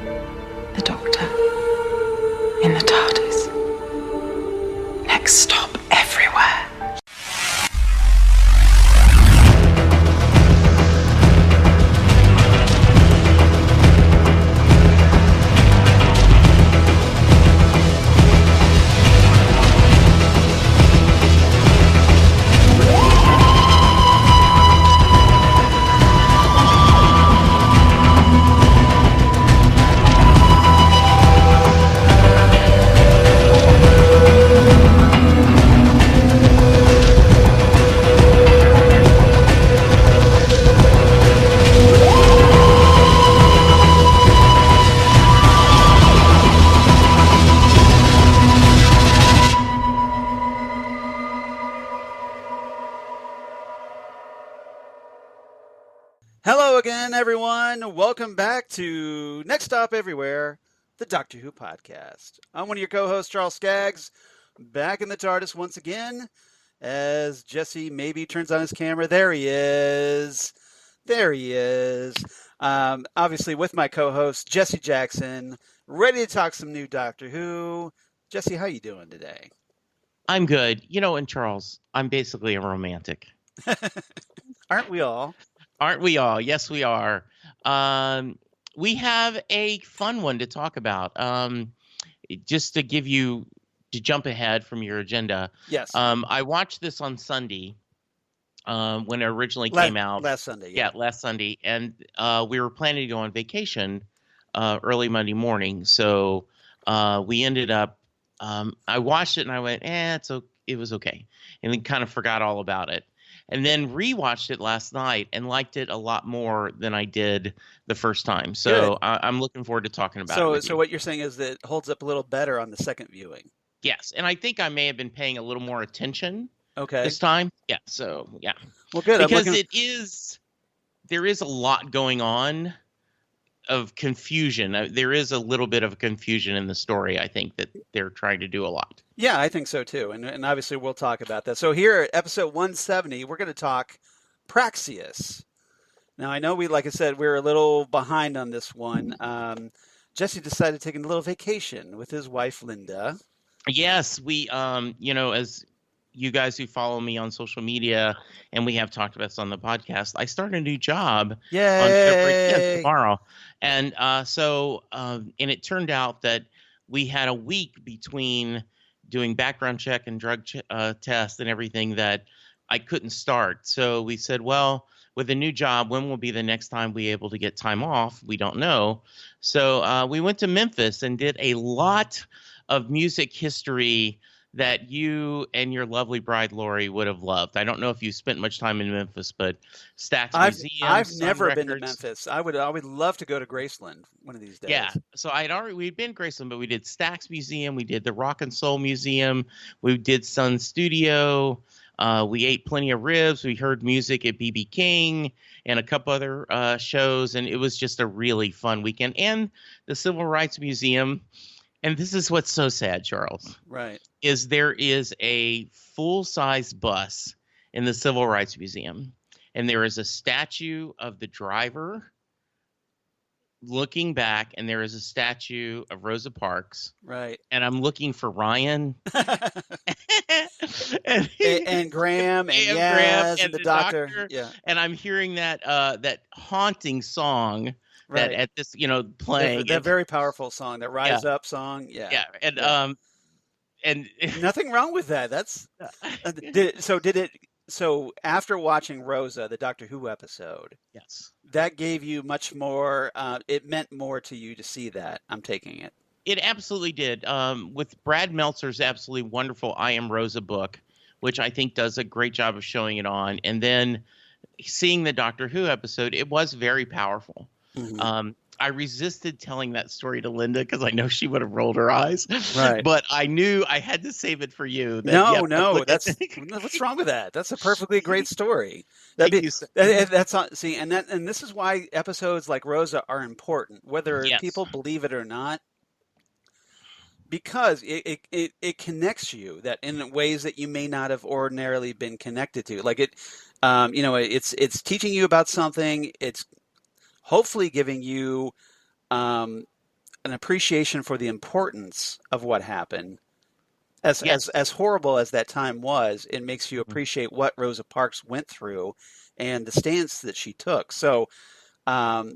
The Doctor in the TARDIS. Next stop, everywhere. Hello again, everyone. Welcome back to Next Stop Everywhere, the Doctor Who podcast. I'm one of your co-hosts, Charles Skaggs, back in the TARDIS once again, as Jesse maybe turns on his camera. There he is. Obviously with my co-host, Jesse Jackson, ready to talk some new Doctor Who. Jesse, how you doing today? I'm good. And Charles, I'm basically a romantic. Aren't we all? Aren't we all? Yes, we are. We have a fun one to talk about. Just to jump ahead from your agenda. Yes. I watched this on Sunday when it originally came out. Last Sunday. Yeah, last Sunday. And we were planning to go on vacation early Monday morning. So we ended up, I watched it and I went, it was okay. And then kind of forgot all about it. And then rewatched it last night and liked it a lot more than I did the first time. So I'm looking forward to talking about it. So what you're saying is that it holds up a little better on the second viewing. Yes, and I think I may have been paying a little more attention Okay. this time. Yeah, so yeah. Well, good. Because there is a lot going on of confusion. There is a little bit of confusion in the story, I think, that they're trying to do a lot. Yeah, I think so too. And obviously we'll talk about that. So here at episode 170, we're going to talk Praxeus. Now, I know like I said, we're a little behind on this one. Jesse decided to take a little vacation with his wife, Linda. Yes, we, as you guys who follow me on social media, and we have talked about this on the podcast, I start a new job tomorrow. And and it turned out that we had a week between doing background check and drug test and everything that I couldn't start. So we said, well, with a new job, when will be the next time we able to get time off? We don't know. So we went to Memphis and did a lot of music history that you and your lovely bride, Lori, would have loved. I don't know if you spent much time in Memphis, but Stax Museum. I've never been to Memphis. I would love to go to Graceland one of these days. Yeah. So we'd been to Graceland, but we did Stax Museum. We did the Rock and Soul Museum. We did Sun Studio. We ate plenty of ribs. We heard music at BB King and a couple other shows. And it was just a really fun weekend. And the Civil Rights Museum. And this is what's so sad, Charles. Right. Is there is a full-size bus in the Civil Rights Museum, and there is a statue of the driver looking back, and there is a statue of Rosa Parks. Right. And I'm looking for Ryan. and Graham and Yaz and the doctor. Yeah. And I'm hearing that haunting song. Right. That at this, playing that very powerful song, that Rise Up song, yeah, and nothing wrong with that. That's so after watching Rosa, the Doctor Who episode, yes, that gave you much more. It meant more to you to see that. I'm taking it. It absolutely did. With Brad Meltzer's absolutely wonderful "I Am Rosa" book, which I think does a great job of showing it on, and then seeing the Doctor Who episode, it was very powerful. Mm-hmm. I resisted telling that story to Linda because I know she would have rolled her eyes. Right. But I knew I had to save it for you. No, what's wrong with that? That's a perfectly great story. And this is why episodes like Rosa are important, whether people believe it or not. Because it connects you that in ways that you may not have ordinarily been connected to. Like it's teaching you about something. It's hopefully giving you an appreciation for the importance of what happened. As horrible as that time was, it makes you appreciate what Rosa Parks went through and the stance that she took. So when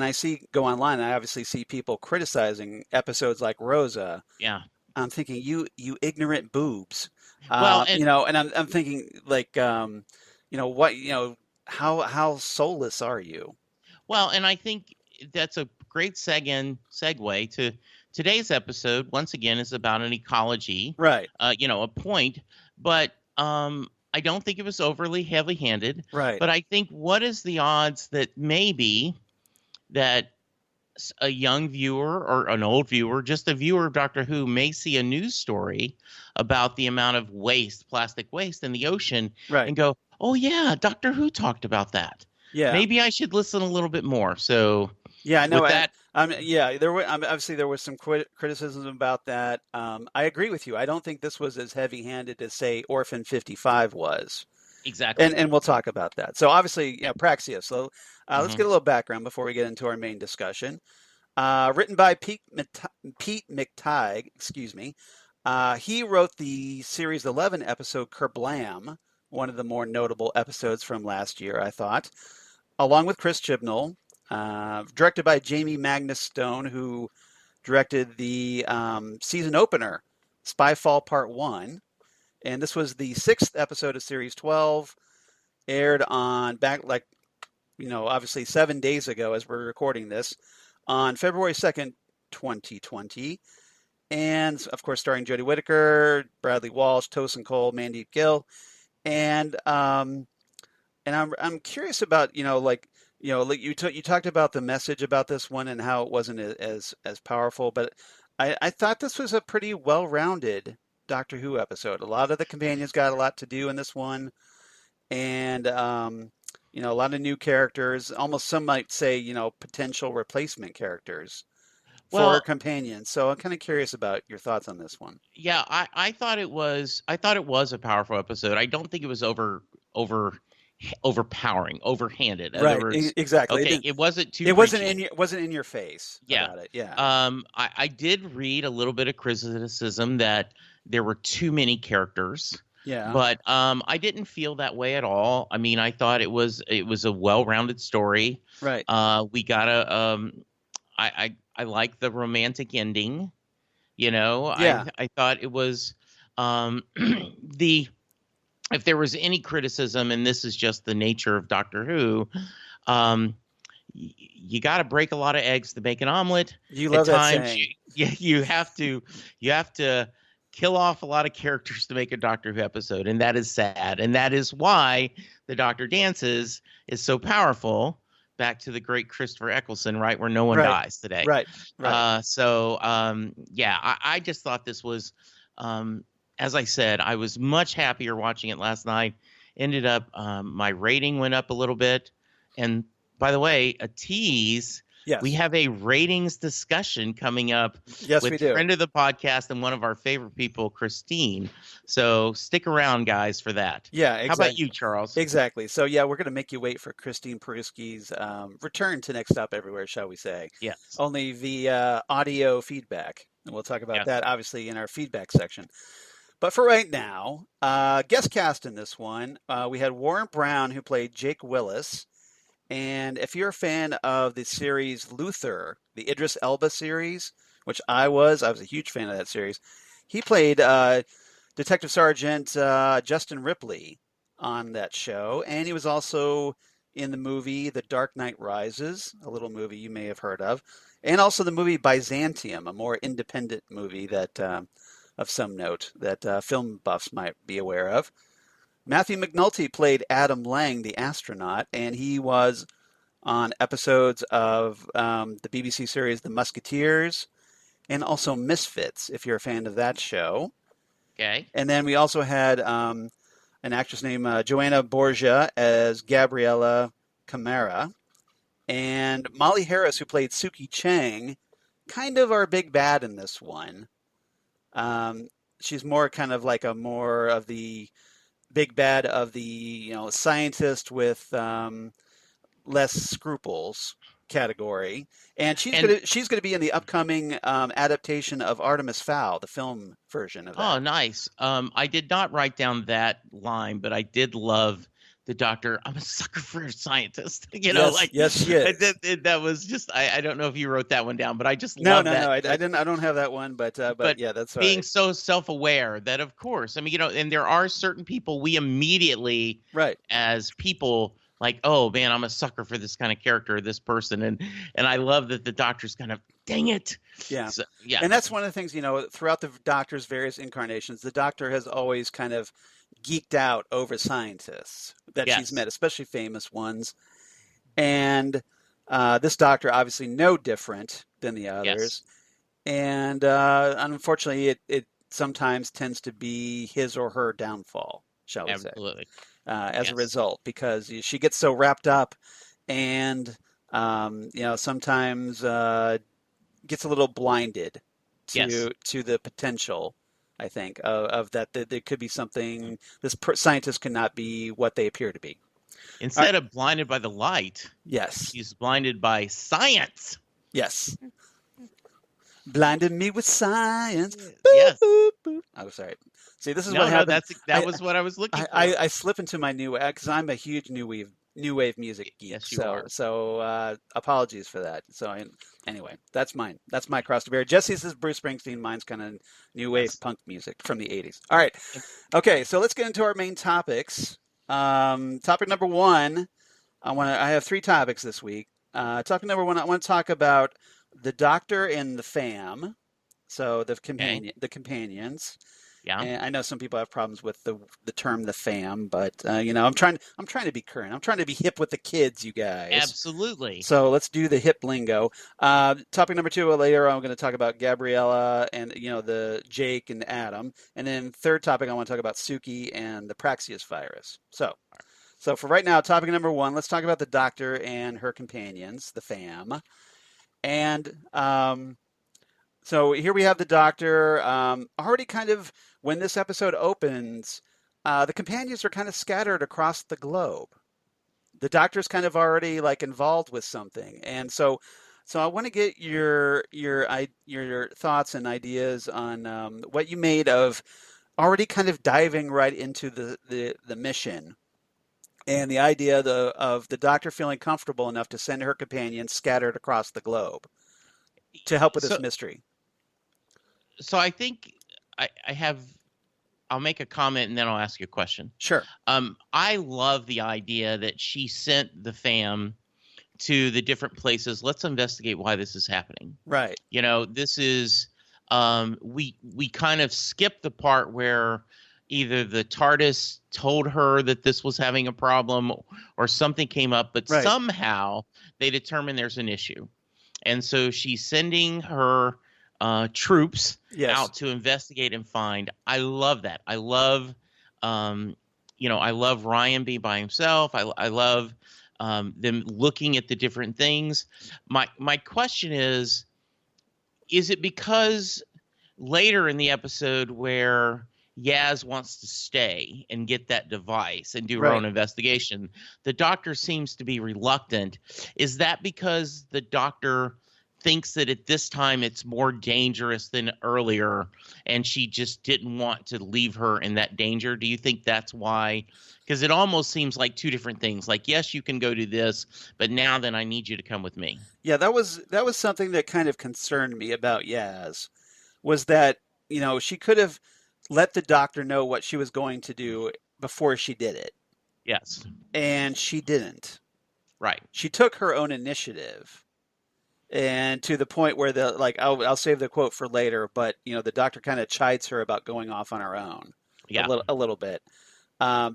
I go online, I obviously see people criticizing episodes like Rosa. Yeah. I'm thinking, you ignorant boobs. Well, and I'm thinking like, how soulless are you? Well, and I think that's a great segue to today's episode. Once again, is about an ecology, right? A point, but I don't think it was overly heavy-handed, right? But I think, what is the odds that maybe that a young viewer or an old viewer, just a viewer of Doctor Who, may see a news story about the amount of plastic waste in the ocean, right, and go, "Oh yeah, Doctor Who talked about that. Yeah, maybe I should listen a little bit more." So yeah, I know with that. There were obviously there was some criticism about that. I agree with you. I don't think this was as heavy-handed as, say, Orphan 55 was. Exactly. And we'll talk about that. So obviously, Praxeus. So let's get a little background before we get into our main discussion. Written by Pete McTighe, excuse me. He wrote the series 11 episode Kerblam, one of the more notable episodes from last year, I thought, along with Chris Chibnall. Directed by Jamie Magnus Stone, who directed the season opener, Spyfall Part 1. And this was the 6th episode of Series 12, aired on obviously 7 days ago as we're recording this, on February 2nd, 2020. And, of course, starring Jodie Whittaker, Bradley Walsh, Tosin Cole, Mandeep Gill. And I'm curious about, you talked about the message about this one and how it wasn't as powerful, but I thought this was a pretty well-rounded Doctor Who episode. A lot of the companions got a lot to do in this one, and a lot of new characters. Almost some might say, potential replacement characters for companions. So I'm kind of curious about your thoughts on this one. Yeah, I thought it was a powerful episode. I don't think it was overpowering, overhanded. In right, other words, exactly. Okay, it wasn't too. It wasn't in your face. Yeah. About it. Yeah. I did read a little bit of criticism that there were too many characters. Yeah. But I didn't feel that way at all. I mean, I thought it was a well-rounded story. Right. We got I like the romantic ending. Yeah. I thought it was if there was any criticism, and this is just the nature of Doctor Who, you got to break a lot of eggs to make an omelet. You love that saying. You have to kill off a lot of characters to make a Doctor Who episode, and that is sad. And that is why the Doctor Dances is so powerful. Back to the great Christopher Eccleston, right, where no one dies today. Right. I just thought this was, as I said, I was much happier watching it last night. Ended up, my rating went up a little bit. And by the way, a tease. Yes. We have a ratings discussion coming up with a friend of the podcast and one of our favorite people, Christine. So stick around, guys, for that. Yeah, exactly. How about you, Charles? Exactly. So, we're going to make you wait for Christine Peruski's return to Next Stop Everywhere, shall we say. Yes. Only via audio feedback. And we'll talk about that, obviously, in our feedback section. But for right now, guest cast in this one, we had Warren Brown, who played Jake Willis. And if you're a fan of the series Luther, the Idris Elba series, which I was a huge fan of that series, he played Detective Sergeant Justin Ripley on that show. And he was also in the movie The Dark Knight Rises, a little movie you may have heard of, and also the movie Byzantium, a more independent movie that of some note that film buffs might be aware of. Matthew McNulty played Adam Lang, the astronaut, and he was on episodes of the BBC series The Musketeers and also Misfits, if you're a fan of that show. Okay. And then we also had an actress named Joanna Borgia as Gabriella Camara, and Molly Harris, who played Suki Cheng, kind of our big bad in this one. She's more kind of like more of the big bad of the scientist with less scruples. category, and she's gonna be in the upcoming adaptation of Artemis Fowl, the film version of that. Oh, nice. I did not write down that line, but I did love the doctor. I'm a sucker for a scientist. Yes, she is. That was just. I don't know if you wrote that one down, but I just love that. No, I didn't. I don't have that one, but yeah, that's being right. so self-aware that, of course, I mean, and there are certain people we immediately, as people, like, oh man, I'm a sucker for this kind of character, this person, and I love that the doctor's kind of, dang it. Yeah. So, yeah. And that's one of the things, throughout the Doctor's various incarnations, the Doctor has always kind of geeked out over scientists that she's met, especially famous ones. And this Doctor, obviously no different than the others. Yes. And unfortunately, it sometimes tends to be his or her downfall, shall we say. Absolutely. As a result, because she gets so wrapped up and, sometimes gets a little blinded to the potential, I think, of that there could be something, scientist cannot be what they appear to be. Instead of blinded by the light, she's blinded by science. Yes. Blinded me with science. Yes. Boop, boop. Oh, sorry. See, this is what happened. That was what I was looking for. I slip into my new, because I'm a huge new wave music geek. Yes, you are. So apologies for that. So anyway, that's mine. That's my cross to bear. Jesse's is Bruce Springsteen. Mine's kind of new wave punk music from the 80s. All right. Okay, so let's get into our main topics. Topic number one, I have three topics this week. Topic number one, I want to talk about the Doctor and the fam. So the companions. Yeah. And I know some people have problems with the term the fam, but I'm trying to be current. I'm trying to be hip with the kids, you guys. Absolutely. So let's do the hip lingo. Topic number two, later I'm going to talk about Gabriella and the Jake and Adam, and then third topic I want to talk about Suki and the Praxeus virus. So for right now, topic number one, let's talk about the Doctor and her companions, the fam, and so here we have the Doctor. Already kind of, when this episode opens, the companions are kind of scattered across the globe. The Doctor's kind of already involved with something, and so I want to get your thoughts and ideas on what you made of already kind of diving right into the mission, and the idea of the Doctor feeling comfortable enough to send her companions scattered across the globe to help with this mystery. So I think I'll make a comment and then I'll ask you a question. Sure. I love the idea that she sent the fam to the different places. Let's investigate why this is happening. Right. This is we kind of skipped the part where either the TARDIS told her that this was having a problem or something came up, but somehow they determined there's an issue. And so she's sending her troops out to investigate and find. I love that. I love, I love Ryan being by himself. I love them looking at the different things. My question is it because later in the episode where Yaz wants to stay and get that device and do her own investigation, the Doctor seems to be reluctant. Is that because the Doctor thinks that at this time it's more dangerous than earlier and she just didn't want to leave her in that danger? Do you think that's why? Because it almost seems like two different things. Like, yes, you can go do this, but now then I need you to come with me. Yeah, that was something that kind of concerned me about Yaz, was that, she could have let the Doctor know what she was going to do before she did it. Yes. And she didn't. Right. She took her own initiative. And to the point where I'll save the quote for later, but the Doctor kind of chides her about going off on her own, a little bit,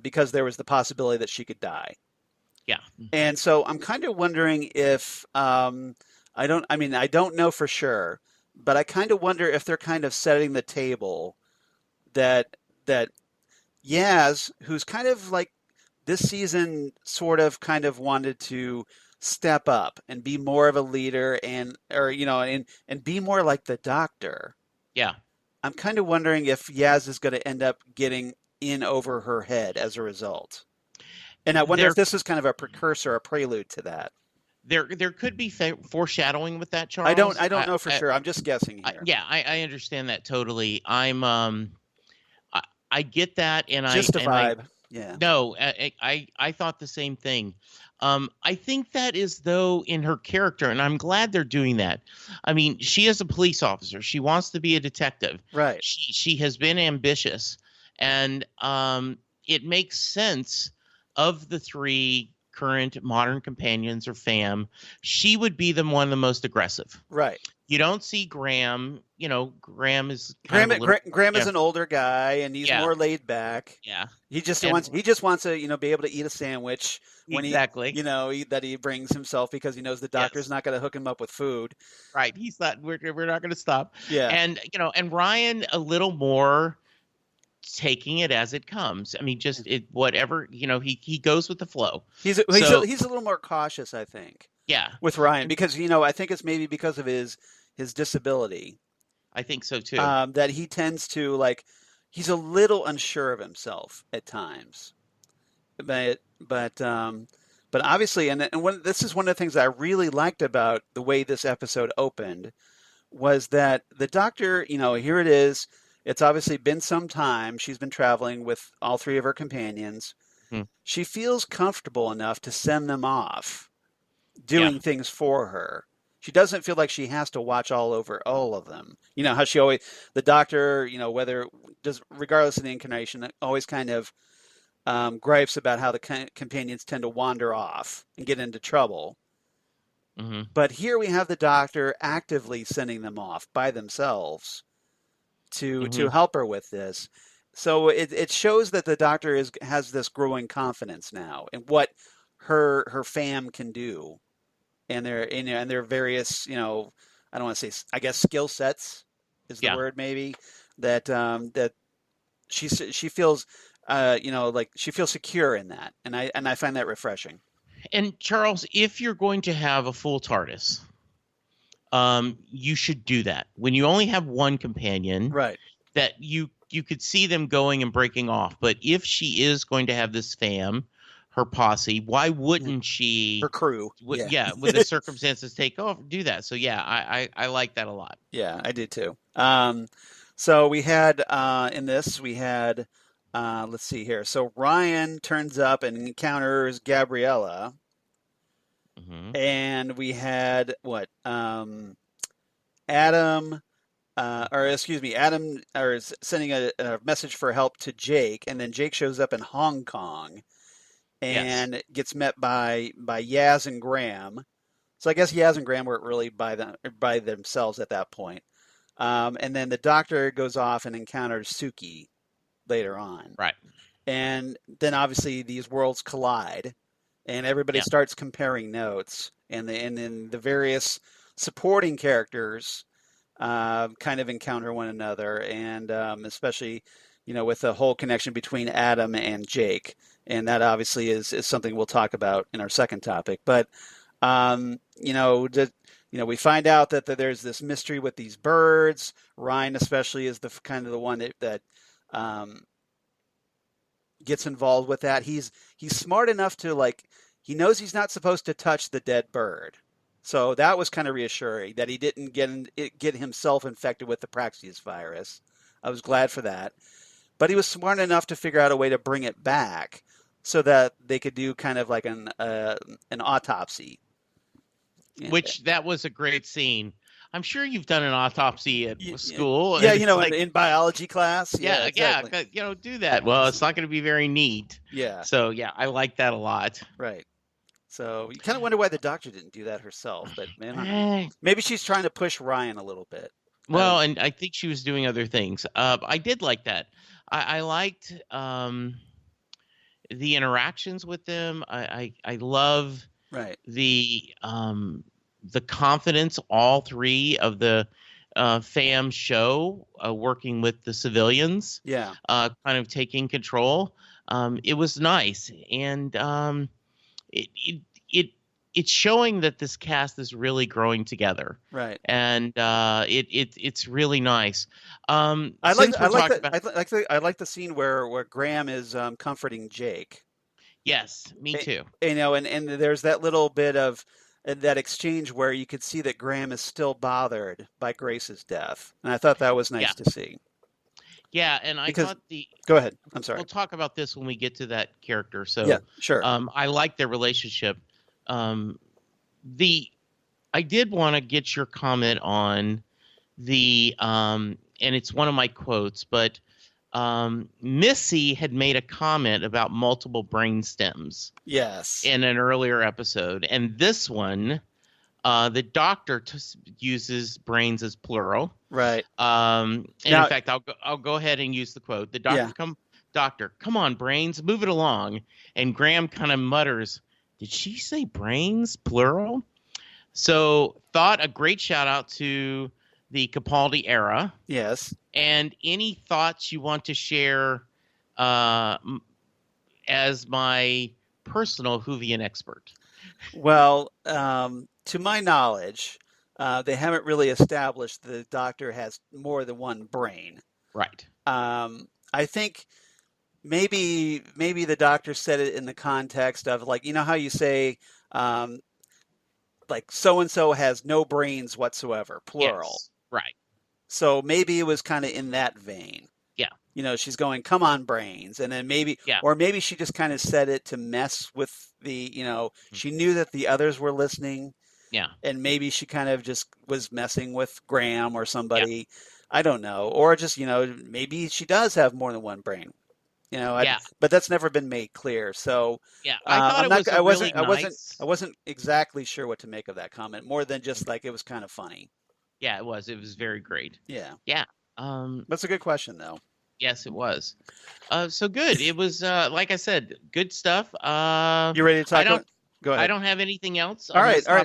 because there was the possibility that she could die. Yeah. And so I'm kind of wondering if I don't know for sure, but I kind of wonder if they're kind of setting the table that Yaz, who's kind of this season, sort of kind of wanted to step up and be more of a leader and be more like the Doctor. Yeah. I'm kind of wondering if Yaz is going to end up getting in over her head as a result. And I wonder if this is kind of a precursor, a prelude to that. There could be foreshadowing with that, Charles. I don't know for sure. I'm just guessing here. I understand that totally. I get that, and just a vibe. Yeah. No, I thought the same thing. I think that is, though, in her character, and I'm glad they're doing that. I mean, she is a police officer. She wants to be a detective. Right. She has been ambitious, and it makes sense of the three current modern companions or fam. She would be the one the most aggressive. Right. You don't see Graham. You know, Graham is Graham is an older guy, and he's more laid back. Yeah. He just wants to be able to eat a sandwich when that he brings himself, because he knows the doctor's not going to hook him up with food. Right. He's not. We're not going to stop. Yeah. And and Ryan a little more taking it as it comes. I mean, just whatever, he goes with the flow. He's a little more cautious, I think. Yeah. With Ryan, because I think it's maybe because of his disability. I think so too. That he tends to he's a little unsure of himself at times. But obviously, this is one of the things that I really liked about the way this episode opened, was that the doctor, here it is. It's obviously been some time. She's been traveling with all three of her companions. She feels comfortable enough to send them off doing things for her. She doesn't feel like she has to watch all over all of them. How the doctor, regardless of the incarnation, always kind of gripes about how the companions tend to wander off and get into trouble. Mm-hmm. But here we have the doctor actively sending them off by themselves to help her with this. So it shows that the doctor has this growing confidence now in what her fam can do, and their various, I don't want to say, I guess, skill sets is the word, maybe, that she feels she feels secure in that, and I find that refreshing. And Charles, if you're going to have a full TARDIS, you should do that when you only have one companion, right? That you could see them going and breaking off. But if she is going to have this fam, her posse, why wouldn't she? Her crew, with the circumstances do that. So I like that a lot. Yeah, I did too. So we had let's see here. So Ryan turns up and encounters Gabriella. Mm-hmm. And we had Adam is sending a message for help to Jake, and then Jake shows up in Hong Kong and gets met by Yaz and Graham. So I guess Yaz and Graham weren't really by themselves at that point. And then the doctor goes off and encounters Suki later on. Right. And then obviously these worlds collide, and everybody starts comparing notes, and then the various supporting characters kind of encounter one another, and especially, with the whole connection between Adam and Jake, and that obviously is something we'll talk about in our second topic. But we find out that there's this mystery with these birds. Ryan especially is the kind of the one that gets involved with that. He's smart enough to he knows he's not supposed to touch the dead bird. So that was kind of reassuring that he didn't get himself infected with the Praxeus virus. I was glad for that. But he was smart enough to figure out a way to bring it back so that they could do kind of like an autopsy. Which that was a great scene. I'm sure you've done an autopsy at school. Yeah, in biology class. Yeah, exactly. Do that. Well, it's not going to be very neat. Yeah. So, I like that a lot. Right. So you kind of wonder why the doctor didn't do that herself, but maybe she's trying to push Ryan a little bit. Well, and I think she was doing other things. I did like that. I liked the interactions with them. I love the confidence all three of the fam show working with the civilians. Yeah. Kind of taking control. It was nice, and it's showing that this cast is really growing together, right? And it's really nice. I like the scene where Graham is comforting Jake. Yes, me too. And there's that little bit of that exchange where you could see that Graham is still bothered by Grace's death, and I thought that was nice to see. Yeah, and I thought Go ahead. I'm sorry. We'll talk about this when we get to that character. So yeah, sure. I like their relationship. I did want to get your comment on and it's one of my quotes, but Missy had made a comment about multiple brain stems. Yes. In an earlier episode, and this one, the doctor uses brains as plural. Right. And now, in fact, I'll go ahead and use the quote. The doctor, Doctor, come on, brains, move it along. And Graham kind of mutters, "Did she say brains plural?" So, thought a great shout out to the Capaldi era. Yes. And any thoughts you want to share as my personal Whovian expert? Well, to my knowledge, they haven't really established the doctor has more than one brain. Right. I think maybe the doctor said it in the context of, like, you know how you say, like, so-and-so has no brains whatsoever, plural. Yes. Right. So maybe it was kind of in that vein. Yeah. You know, she's going, "Come on, brains." And then maybe she just kind of said it to mess with she knew that the others were listening. Yeah. And maybe she kind of just was messing with Graham or somebody. Yeah. I don't know. Or just, maybe she does have more than one brain. But that's never been made clear. So yeah, I wasn't exactly sure what to make of that comment, more than just like it was kind of funny. Yeah, it was. It was very great. Yeah. Yeah. That's a good question, though. Yes, it was. So good. It was, like I said, good stuff. You ready to talk? Go ahead. I don't have anything else. All right. All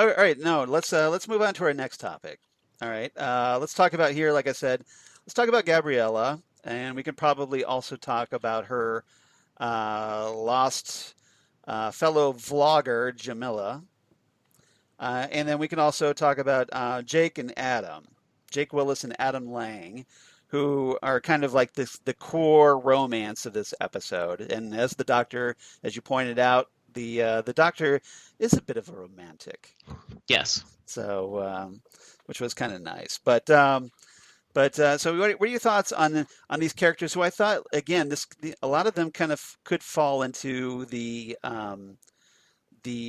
right. No, let's move on to our next topic. All right. Let's talk about here. Like I said, let's talk about Gabriella, and we can probably also talk about her lost fellow vlogger Jamila. And then we can also talk about Jake Willis and Adam Lang, who are kind of like the core romance of this episode. And as the doctor, as you pointed out, the doctor is a bit of a romantic. Yes. So, which was kind of nice. But so what are your thoughts on these characters who I thought, again, a lot of them kind of could fall into the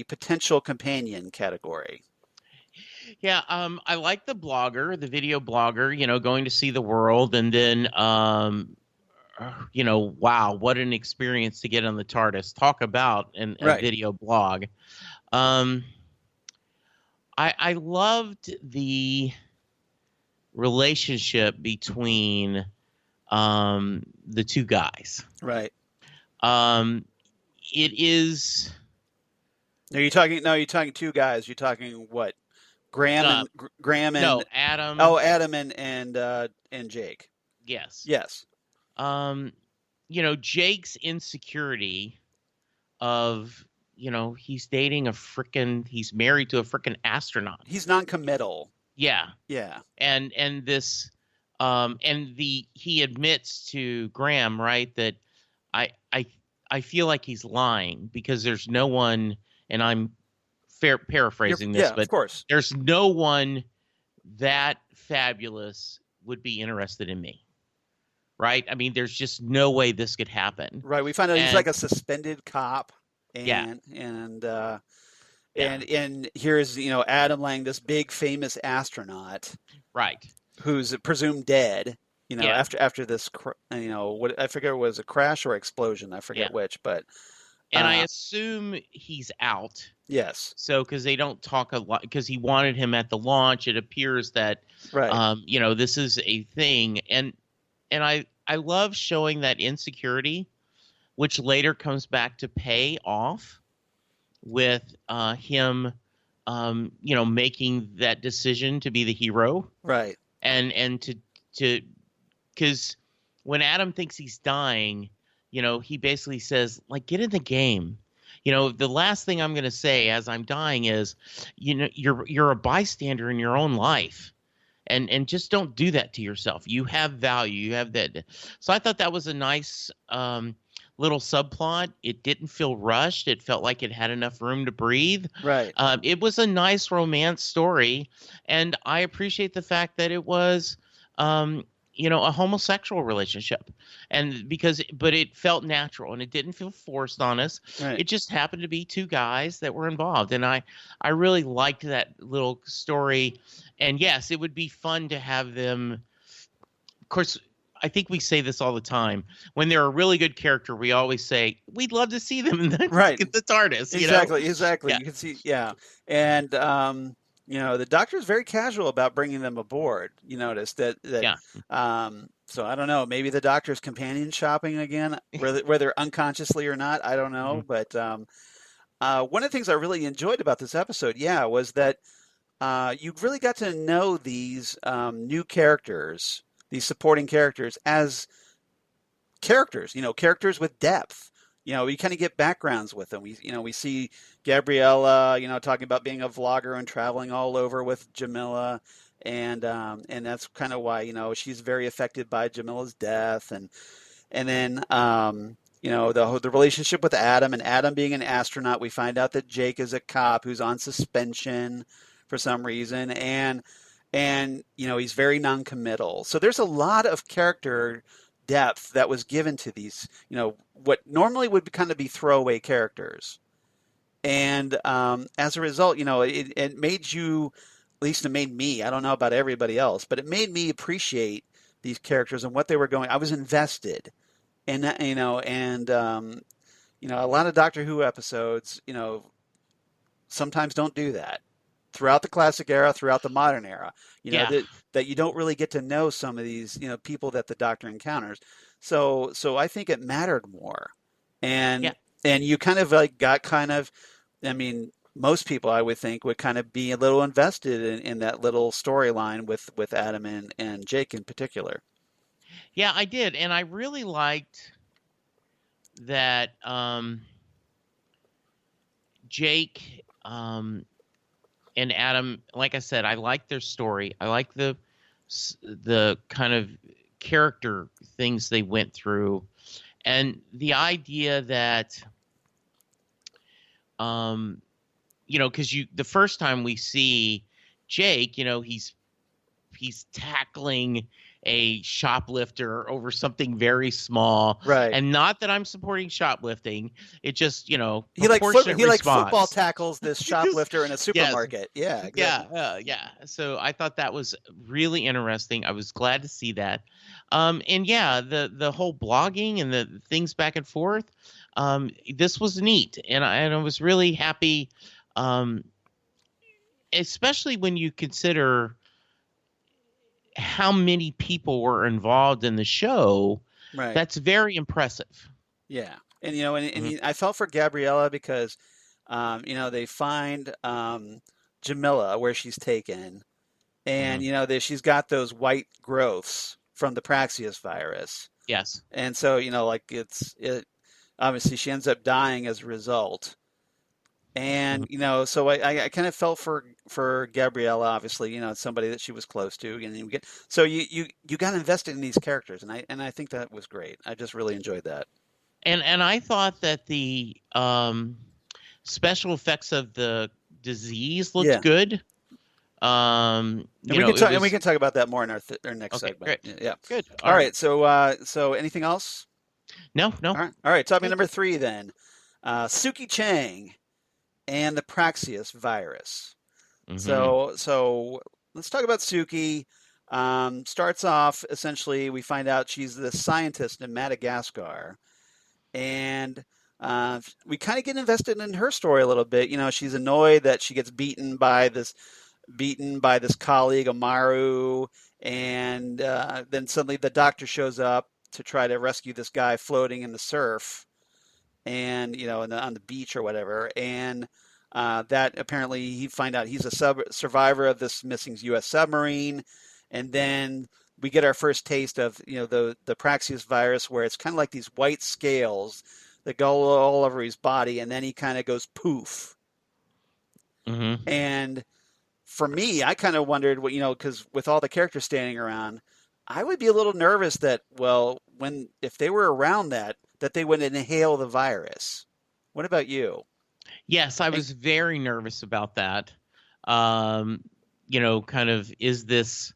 potential companion category. Yeah, I like the video blogger, going to see the world, and then, wow, what an experience to get on the TARDIS. Talk about a video blog. I loved the relationship between the two guys. Right. It is. Are you talking two guys? You're talking what? Graham and Adam. Oh, Adam and Jake. Yes. Yes. Jake's insecurity of, he's dating he's married to a frickin' astronaut. He's non-committal. Yeah. Yeah. And this, he admits to Graham, right, that I feel like he's lying because there's no one, and I'm paraphrasing this, but of course, there's no one that fabulous would be interested in me. Right? I mean, there's just no way this could happen. Right. We find out he's like a suspended cop. And here's, Adam Lang, this big famous astronaut. Right. Who's presumed dead, after this, what I forget, was a crash or explosion. I forget which, but. And I assume he's out. Yes. So, because they don't talk a lot, because he wanted him at the launch. It appears that, this is a thing. And I love showing that insecurity, which later comes back to pay off with him, making that decision to be the hero. Right. And to because when Adam thinks he's dying, he basically says, like, get in the game. The last thing I'm going to say as I'm dying is, you're a bystander in your own life. And just don't do that to yourself. You have value. You have that. So I thought that was a nice little subplot. It didn't feel rushed. It felt like it had enough room to breathe. Right. It was a nice romance story, and I appreciate the fact that it was, a homosexual relationship, but it felt natural and it didn't feel forced on us. Right. It just happened to be two guys that were involved, and I really liked that little story. And yes, it would be fun to have them. Of course, I think we say this all the time. When they're a really good character, we always say we'd love to see them in the TARDIS. Exactly. Yeah. You can see, and the Doctor is very casual about bringing them aboard. You notice that. Yeah. So I don't know. Maybe the Doctor's companion shopping again, whether unconsciously or not. I don't know. But one of the things I really enjoyed about this episode, was that you really got to know these new characters, these supporting characters, as characters. Characters with depth. We kind of get backgrounds with them. We see Gabriella, talking about being a vlogger and traveling all over with Jamila, and that's kind of why she's very affected by Jamila's death, and then the relationship with Adam, and Adam being an astronaut. We find out that Jake is a cop who's on suspension for some reason, and he's very non-committal. So there's a lot of character depth that was given to these, what normally would kind of be throwaway characters. And as a result, it made you, at least it made me, I don't know about everybody else, but it made me appreciate these characters and what they were going. I was invested. And, a lot of Doctor Who episodes, sometimes don't do that. Throughout the classic era, throughout the modern era, that you don't really get to know some of these, people that the Doctor encounters. So I think it mattered more, and you kind of most people I would think would kind of be a little invested in that little storyline with Adam and Jake in particular. Yeah, I did, and I really liked that Jake. And Adam, like I said, I like their story. I like the kind of character things they went through, and the idea that, because the first time we see Jake, he's tackling a shoplifter over something very small, right? And not that I'm supporting shoplifting. It just, he football tackles this shoplifter in a supermarket. Yes. Yeah. So I thought that was really interesting. I was glad to see that. The whole blogging and the things back and forth. This was neat, and I was really happy, especially when you consider how many people were involved in the show. Right. That's very impressive. Yeah. And I felt for Gabriella because, they find Jamila where she's taken, and, she's got those white growths from the Praxeus virus. Yes. And so, obviously she ends up dying as a result. And, so I kind of felt for Gabriella, obviously, it's somebody that she was close to. And so you got invested in these characters. And I think that was great. I just really enjoyed that. And I thought that the special effects of the disease looked good. And we can talk about that more in our next segment. Great. Yeah. Good. All right. So anything else? No. All right. Topic number 3 then. Suki Cheng and the Praxeus virus. Mm-hmm. So let's talk about Suki. Starts off, essentially, we find out she's the scientist in Madagascar. And we kind of get invested in her story a little bit. She's annoyed that she gets beaten by this colleague, Amaru. And then suddenly the Doctor shows up to try to rescue this guy floating in the surf. And on the beach or whatever, and that apparently he find out he's a survivor of this missing U.S. submarine, and then we get our first taste of the Praxeus virus, where it's kind of like these white scales that go all over his body, and then he kind of goes poof. Mm-hmm. And for me, I kind of wondered because with all the characters standing around, I would be a little nervous that if they were around that that they would inhale the virus. What about you? Yes, I was very nervous about that. Kind of, is this,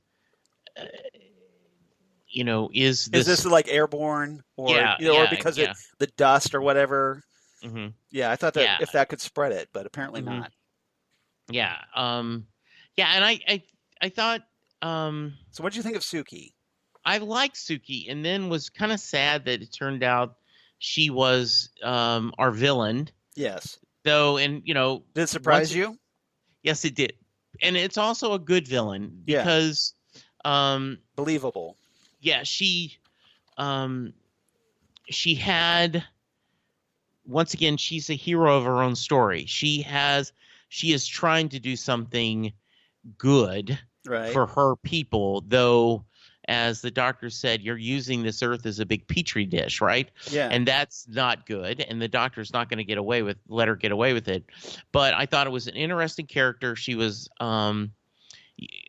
is this like airborne or, or because the dust or whatever? Mm-hmm. Yeah, I thought that if that could spread it, but apparently not. Yeah. And I thought. So what did you think of Suki? I liked Suki, and then was kind of sad that it turned out she was our villain. Yes. Though, and did it surprise you? Yes, it did, and it's also a good villain because believable. Yeah, she had, once again, she's a hero of her own story. She is trying to do something good for her people, though. As the doctor said, you're using this earth as a big petri dish, right? Yeah. And that's not good. And the doctor's not going to let her get away with it. But I thought it was an interesting character. She was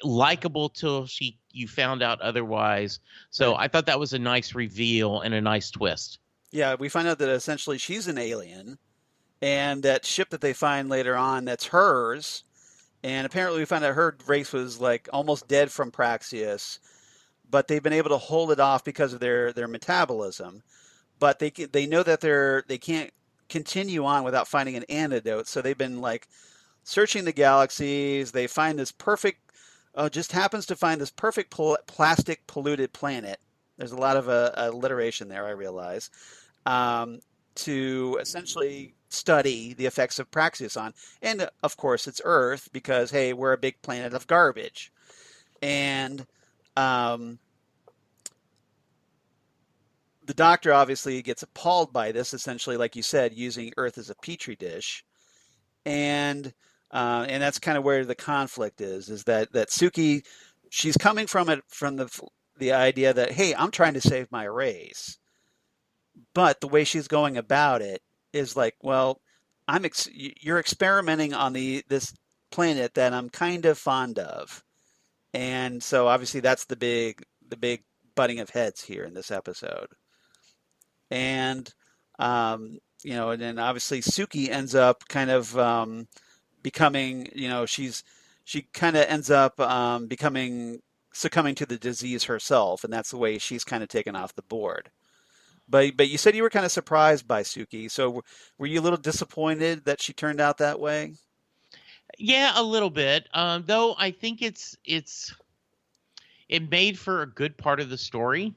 likable till you found out otherwise. So I thought that was a nice reveal and a nice twist. Yeah, we find out that essentially she's an alien, and that ship that they find later on, that's hers. And apparently we find out her race was like almost dead from Praxeus, but they've been able to hold it off because of their metabolism. But they know that they can't continue on without finding an antidote. So they've been like searching the galaxies. They find this perfect, just happens to find this perfect plastic polluted planet. There's a lot of alliteration there, I realize, to essentially study the effects of Praxeus on. And of course it's Earth because, hey, we're a big planet of garbage. And the doctor obviously gets appalled by this, essentially, like you said, using Earth as a petri dish, and that's kind of where the conflict is that Suki, she's coming from the idea that, hey, I'm trying to save my race, but the way she's going about it is like, well, you're experimenting on this planet that I'm kind of fond of. And so obviously that's the big butting of heads here in this episode. And, and then obviously Suki ends up kind of becoming, she kind of ends up succumbing to the disease herself. And that's the way she's kind of taken off the board. But you said you were kind of surprised by Suki. So were you a little disappointed that she turned out that way? Yeah, a little bit. Though I think it made for a good part of the story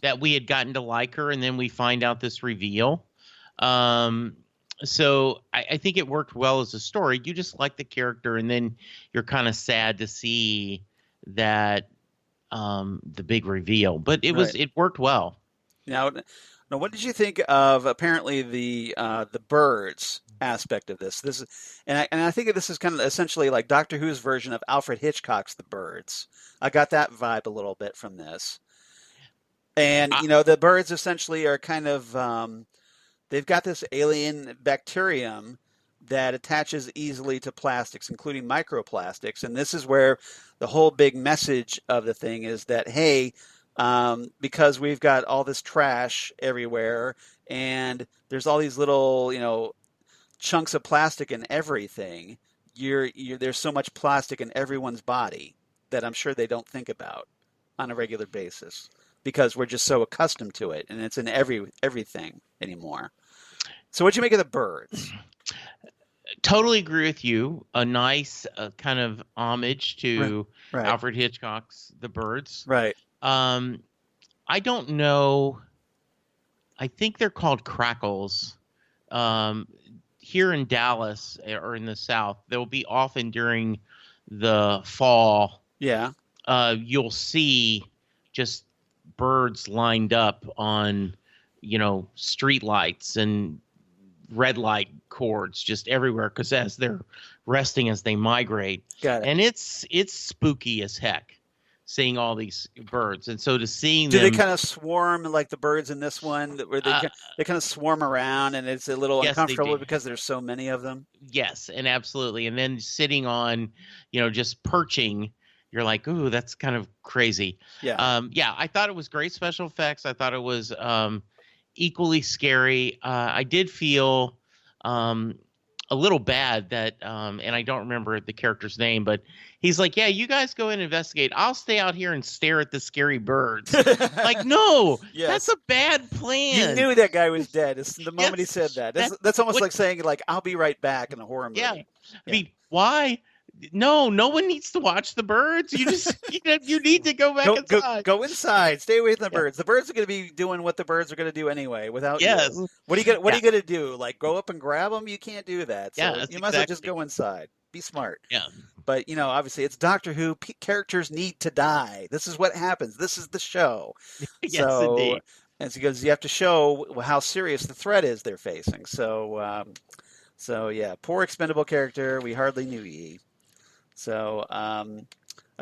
that we had gotten to like her, and then we find out this reveal. So I think it worked well as a story. You just like the character, and then you're kind of sad to see that the big reveal. But it worked well. Now, what did you think of apparently the birds aspect of this? And I think this is kind of essentially like Doctor Who's version of Alfred Hitchcock's The Birds. I got that vibe a little bit from this. And the birds essentially are kind of they've got this alien bacterium that attaches easily to plastics, including microplastics. And this is where the whole big message of the thing is that, hey, because we've got all this trash everywhere and there's all these little, chunks of plastic in everything, there's so much plastic in everyone's body that I'm sure they don't think about on a regular basis because we're just so accustomed to it, and it's in everything anymore. So what'd you make of the birds? Totally agree with you. A nice kind of homage to Alfred Hitchcock's The Birds. Right. I don't know. I think they're called crackles. Here in Dallas or in the South, they'll be often during the fall. Yeah. You'll see just birds lined up on, street lights and red light cords just everywhere because as they're resting as they migrate. Got it. And it's spooky as heck seeing all these birds. And so to seeing them... Do they kind of swarm like the birds in this one where they kind of swarm around and it's a little uncomfortable because there's so many of them? Yes, and absolutely. And then sitting on, just perching, you're like, ooh, that's kind of crazy. Yeah. I thought it was great special effects. I thought it was equally scary. I did feel a little bad that, and I don't remember the character's name, but he's like, yeah, you guys go and investigate. I'll stay out here and stare at the scary birds. Like, no, Yes. That's a bad plan. You knew that guy was dead the moment he Yes, said that. That's almost like saying, like, I'll be right back in a horror movie. Yeah. I mean, why? No one needs to watch the birds. You just you need to go back inside. Go inside. Stay away from the birds. The birds are going to be doing what the birds are going to do anyway without you. What are you going to do? Like, go up and grab them? You can't do that. So you might as well just go inside. Be smart. Yeah. But, obviously it's Doctor Who. Characters need to die. This is what happens. This is the show. Yes, indeed. And because you have to show how serious the threat is they're facing. So yeah, poor expendable character. We hardly knew ye. So I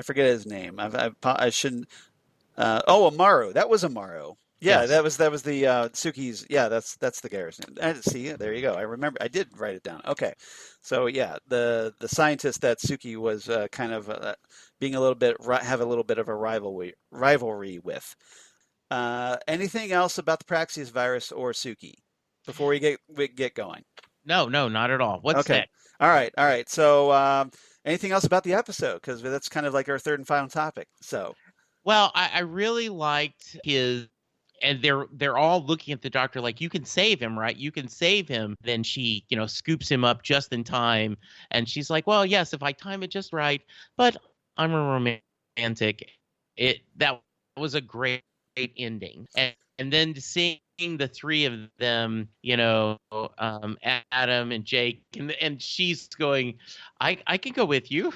forget his name. I shouldn't. Amaru. That was Amaru. Yeah, yes. that was the Suki's. Yeah, that's the garrison. See, there you go. I remember. I did write it down. Okay, so yeah, the scientist that Suki was kind of being have a little bit of a rivalry with. Anything else about the Praxeus virus or Suki before we get going? No, not at all. What's that? All right. So. Anything else about the episode? Because that's kind of like our third and final topic. So, well, I really liked his, and they're all looking at the Doctor like, you can save him, right? You can save him. Then she, scoops him up just in time, and she's like, well, yes, if I time it just right. But I'm a romantic. That was a great ending, and then seeing the three of them, Adam and Jake, and she's going, I can go with you.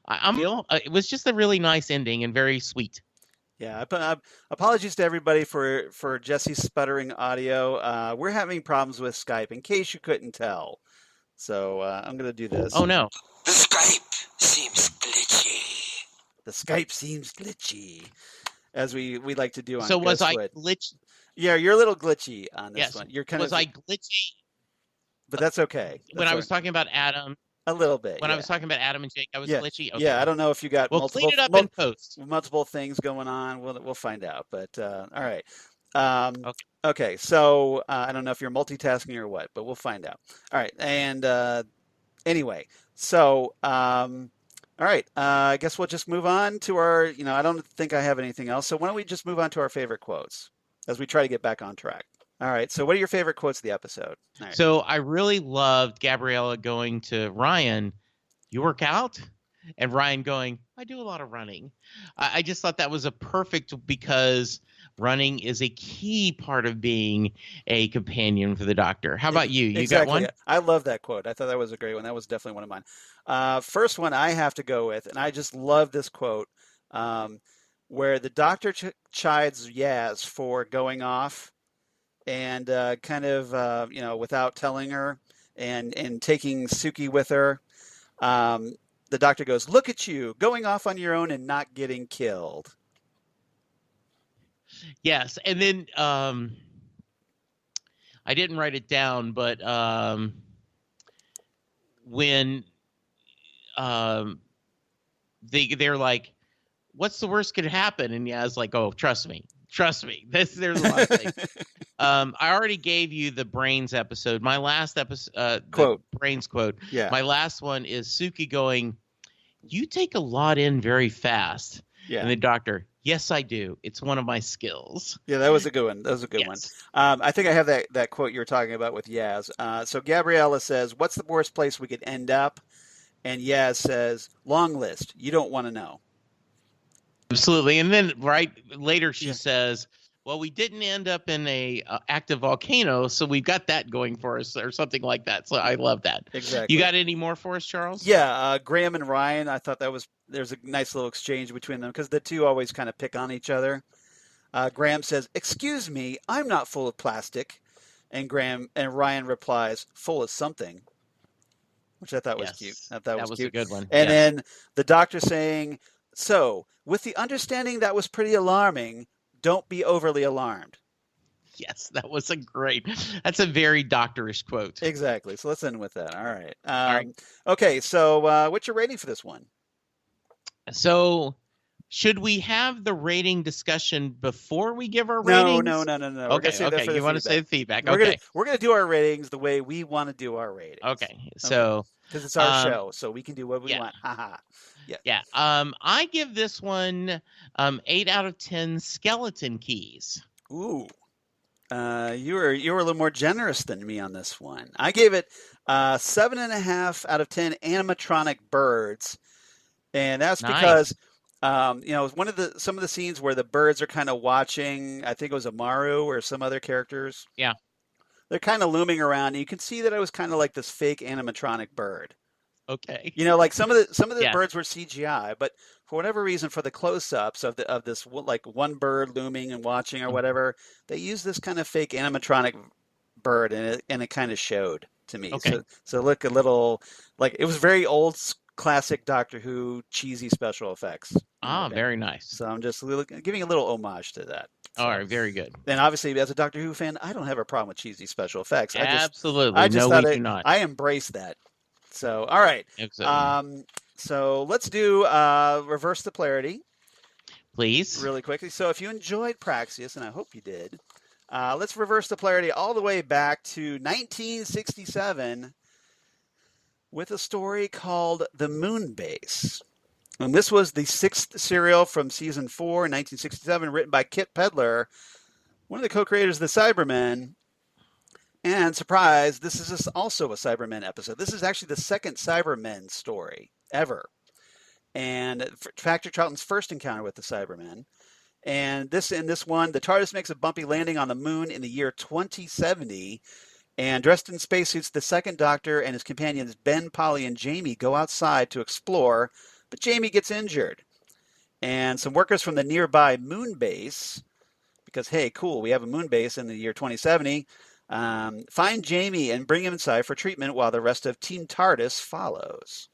It was just a really nice ending and very sweet. Yeah, apologies to everybody for Jesse's sputtering audio. We're having problems with Skype, in case you couldn't tell. So I'm going to do this. Oh, no. The Skype seems glitchy. The Skype seems glitchy, as we like to do on So was Ghostwood. I glitchy? Yeah, you're a little glitchy on this one. You're was I glitchy? But that's okay. When I was talking about Adam. A little bit. When I was talking about Adam and Jake, I was glitchy. Okay. Yeah, I don't know if you got clean it up in post. Multiple things going on. We'll find out. But all right. Okay. So I don't know if you're multitasking or what, but we'll find out. All right. And anyway, so all right. I guess we'll just move on to our. I don't think I have anything else. So why don't we just move on to our favorite quotes as we try to get back on track. All right. So what are your favorite quotes of the episode? All right. So I really loved Gabriella going to Ryan, you work out? And Ryan going, I do a lot of running. I just thought that was a perfect, because running is a key part of being a companion for the Doctor. How about you? You got one? I love that quote. I thought that was a great one. That was definitely one of mine. First one I have to go with, and I just love this quote, where the Doctor chides Yaz for going off and kind of, without telling her and taking Suki with her. The Doctor goes, look at you, going off on your own and not getting killed. Yes. And then I didn't write it down, but when they're like, what's the worst could happen? And Yaz like, oh, trust me. There's a lot of things. I already gave you the Brains episode. My last episode, quote. Brains quote. Yeah. My last one is Suki going, you take a lot in very fast. Yeah. And the Doctor, yes, I do. It's one of my skills. Yeah, that was a good one. One. I think I have that quote you were talking about with Yaz. So Gabriella says, what's the worst place we could end up? And Yaz says, long list. You don't want to know. Absolutely. And then later she says, well, we didn't end up in a active volcano, so we've got that going for us, or something like that. So I love that. Exactly. You got any more for us, Charles? Yeah, Graham and Ryan, I thought there's a nice little exchange between them, because the two always kind of pick on each other. Graham says, excuse me, I'm not full of plastic. And Ryan replies, full of something, which I thought was cute. That was cute. A good one. And then the Doctor saying, so, with the understanding that was pretty alarming, don't be overly alarmed. Yes, that's a very doctorish quote. Exactly. So let's end with that. All right. All right. Okay, so what's your rating for this one? So Should we have the rating discussion before we give our No. ratings? Okay. You want to say the feedback? Okay. We're gonna do our ratings the way we want to do our ratings. Okay. So because it's our show, so we can do what we want. Haha. Yeah. Yeah. I give this one 8 out of 10 skeleton keys. Ooh. You were a little more generous than me on this one. I gave it 7.5 out of 10 animatronic birds, and that's because some of the scenes where the birds are kind of watching. I think it was Amaru or some other characters. Yeah, they're kind of looming around, and you can see that it was kind of like this fake animatronic bird. Okay. Like some of the birds were CGI, but for whatever reason, for the close-ups of this like one bird looming and watching or whatever, they used this kind of fake animatronic bird, and it kind of showed to me. Okay. So look a little like it was very old classic Doctor Who cheesy special effects. Very nice. So I'm just giving a little homage to that. All right, very good. And obviously, as a Doctor Who fan, I don't have a problem with cheesy special effects. Absolutely. I just no, we do not. I embrace that. So, all right. Exactly. So let's do reverse the polarity. Please. Really quickly. So if you enjoyed Praxeus, and I hope you did, let's reverse the polarity all the way back to 1967 with a story called The Moon Base. And this was the 6th serial from season 4 in 1967, written by Kit Pedler, one of the co-creators of the Cybermen. And surprise, this is also a Cybermen episode. This is actually the second Cybermen story ever. And Factor Charlton's first encounter with the Cybermen. And in this one, the TARDIS makes a bumpy landing on the moon in the year 2070. And dressed in spacesuits, the second Doctor and his companions Ben, Polly, and Jamie go outside to explore, but Jamie gets injured. And some workers from the nearby moon base, because, hey, cool, we have a moon base in the year 2070, find Jamie and bring him inside for treatment while the rest of Team TARDIS follows.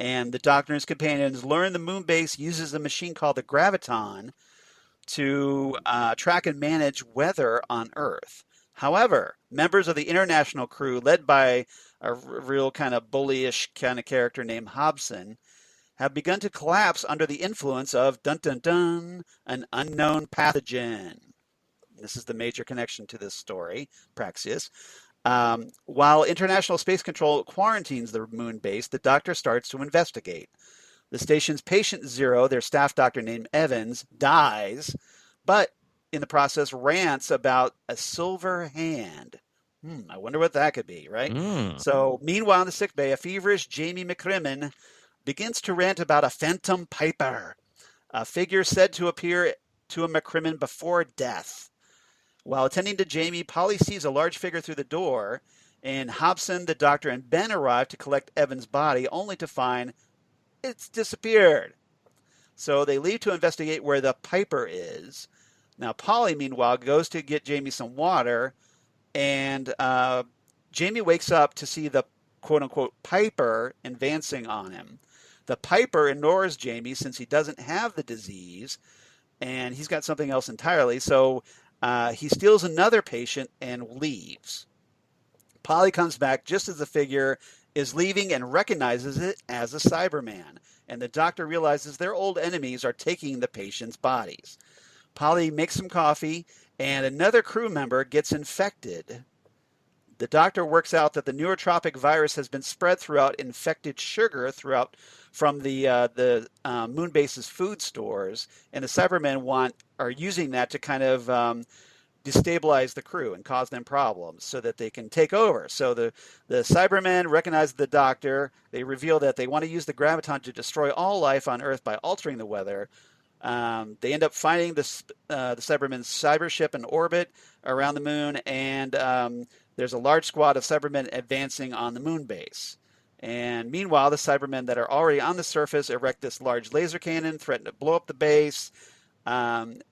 And the Doctor and his companions learn the moon base uses a machine called the Graviton to track and manage weather on Earth. However, members of the international crew, led by a real kind of bullyish kind of character named Hobson, have begun to collapse under the influence of an unknown pathogen. This is the major connection to this story, Praxeus. While International Space Control quarantines the moon base, the Doctor starts to investigate. The station's patient zero, their staff doctor named Evans, dies, but in the process rants about a silver hand. I wonder what that could be, right? So meanwhile in the sickbay, a feverish Jamie McCrimmon begins to rant about a phantom piper, a figure said to appear to a McCrimmon before death. While attending to Jamie, Polly sees a large figure through the door, and Hobson, the Doctor, and Ben arrive to collect Evan's body, only to find it's disappeared. So they leave to investigate where the piper is. Now, Polly, meanwhile, goes to get Jamie some water, and Jamie wakes up to see the quote-unquote piper advancing on him. The piper ignores Jamie since he doesn't have the disease, and he's got something else entirely, so he steals another patient and leaves. Polly comes back just as the figure is leaving and recognizes it as a Cyberman, and the Doctor realizes their old enemies are taking the patients' bodies. Polly makes some coffee, and another crew member gets infected. The Doctor works out that the neurotropic virus has been spread throughout infected sugar from the moon base's food stores, and the Cybermen are using that to kind of destabilize the crew and cause them problems so that they can take over. So the Cybermen recognize the Doctor. They reveal that they want to use the Graviton to destroy all life on Earth by altering the weather. They end up finding the Cybermen's cyber ship in orbit around the moon, and there's a large squad of Cybermen advancing on the moon base. And meanwhile, the Cybermen that are already on the surface erect this large laser cannon, threaten to blow up the base, and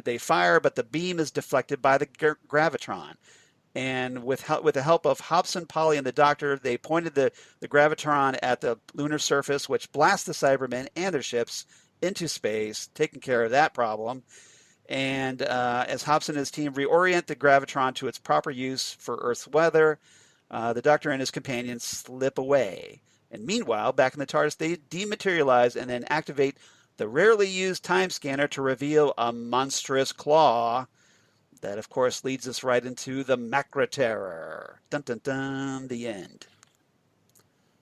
they fire, but the beam is deflected by the Gravitron. And with the help of Hobson, Polly, and the Doctor, they pointed the Gravitron at the lunar surface, which blasts the Cybermen and their ships into space, taking care of that problem. And as Hobson and his team reorient the Gravitron to its proper use for Earth's weather, the Doctor and his companions slip away. And meanwhile, back in the TARDIS, they dematerialize and then activate the rarely used time scanner to reveal a monstrous claw. That, of course, leads us right into the Macra Terror. Dun dun dun, the end.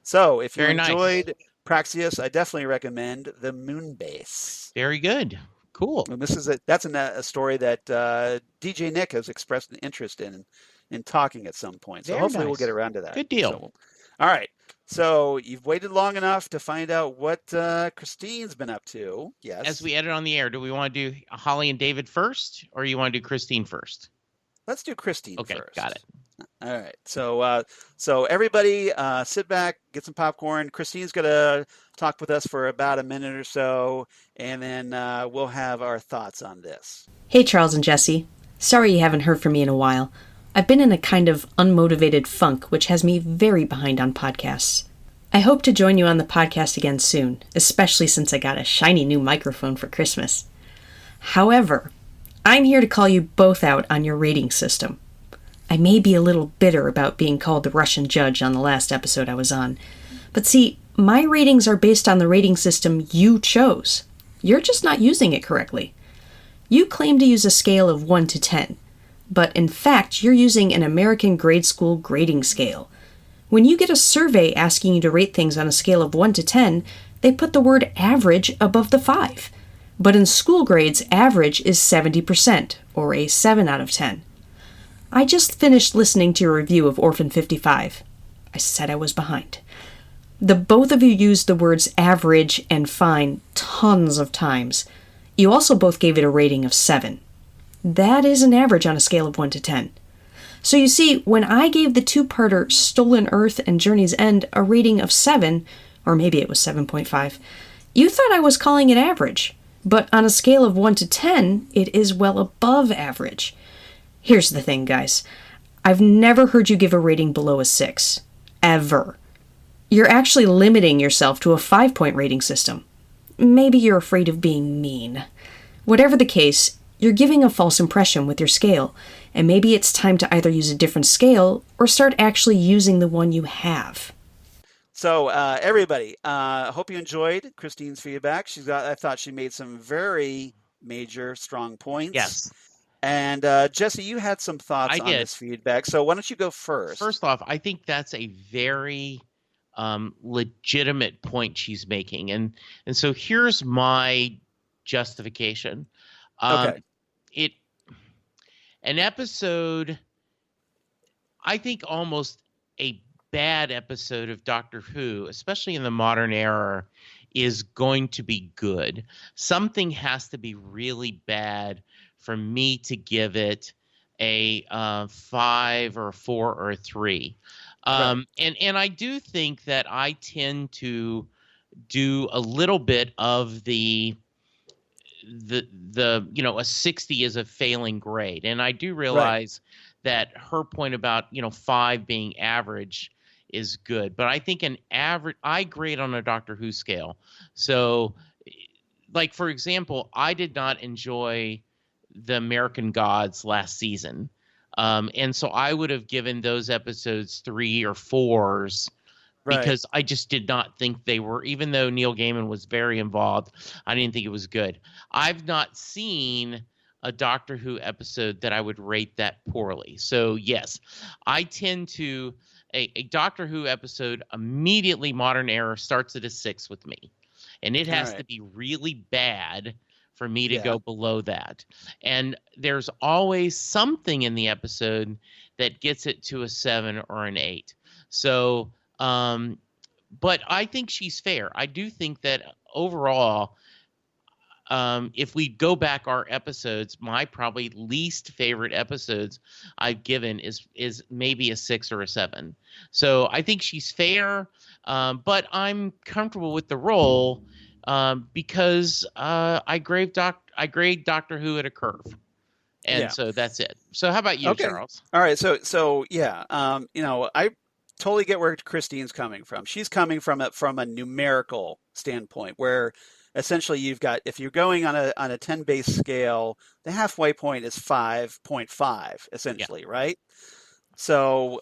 So, if you Very enjoyed nice. Praxeus, I definitely recommend the Moonbase. Very good. Cool. And this is a story that DJ Nick has expressed an interest in talking at some point. So Very hopefully we'll nice. get around to that. Good deal. So, all right. So you've waited long enough to find out what Christine's been up to. Yes. As we edit on the air, do we want to do Holly and David first, or you want to do Christine first? Let's do Christine Okay, first. got it. All right. So everybody sit back, get some popcorn. Christine's going to talk with us for about a minute or so, and then we'll have our thoughts on this. Hey, Charles and Jesse. Sorry you haven't heard from me in a while. I've been in a kind of unmotivated funk, which has me very behind on podcasts. I hope to join you on the podcast again soon, especially since I got a shiny new microphone for Christmas. However, I'm here to call you both out on your rating system. I may be a little bitter about being called the Russian judge on the last episode I was on, but see, my ratings are based on the rating system you chose. You're just not using it correctly. You claim to use a scale of 1 to 10, but in fact, you're using an American grade school grading scale. When you get a survey asking you to rate things on a scale of 1 to 10, they put the word average above the 5. But in school grades, average is 70%, or a 7 out of 10. I just finished listening to your review of Orphan 55. I said I was behind. The both of you used the words average and fine tons of times. You also both gave it a rating of 7. That is an average on a scale of 1 to 10. So you see, when I gave the two-parter Stolen Earth and Journey's End a rating of 7, or maybe it was 7.5, you thought I was calling it average. But on a scale of 1 to 10, it is well above average. Here's the thing, guys. I've never heard you give a rating below a 6. Ever. You're actually limiting yourself to a 5-point rating system. Maybe you're afraid of being mean. Whatever the case, you're giving a false impression with your scale, and maybe it's time to either use a different scale or start actually using the one you have. So everybody, hope you enjoyed Christine's feedback. I thought she made some very major, strong points. Yes. And Jesse, you had some thoughts on this feedback. So why don't you go first? First off, I think that's a very legitimate point she's making. And so here's my justification. Okay. An episode, I think almost a bad episode of Doctor Who, especially in the modern era, is going to be good. Something has to be really bad for me to give it a 5 or a 4 or a 3. Right. And I do think that I tend to do a little bit of the a 60 is a failing grade. And I do realize that her point about, 5 being average is good. But I think I grade on a Doctor Who scale. So, like, for example, I did not enjoy the American Gods last season. And so I would have given those episodes 3 or 4s because I just did not think they were, even though Neil Gaiman was very involved, I didn't think it was good. I've not seen a Doctor Who episode that I would rate that poorly. So yes, I tend to, a Doctor Who episode immediately modern era starts at a 6 with me. And it has to be really bad for me to go below that. And there's always something in the episode that gets it to a 7 or an 8. So, but I think she's fair. I do think that overall, if we go back our episodes, my probably least favorite episodes I've given is maybe a 6 or a 7. So I think she's fair, but I'm comfortable with the role because I grade Doctor Who at a curve. And so that's it. So how about you, Charles? All right. So yeah, I totally get where Christine's coming from. She's coming from a numerical standpoint where essentially you've got, if you're going on a 10 base scale, the halfway point is 5.5 essentially, right? So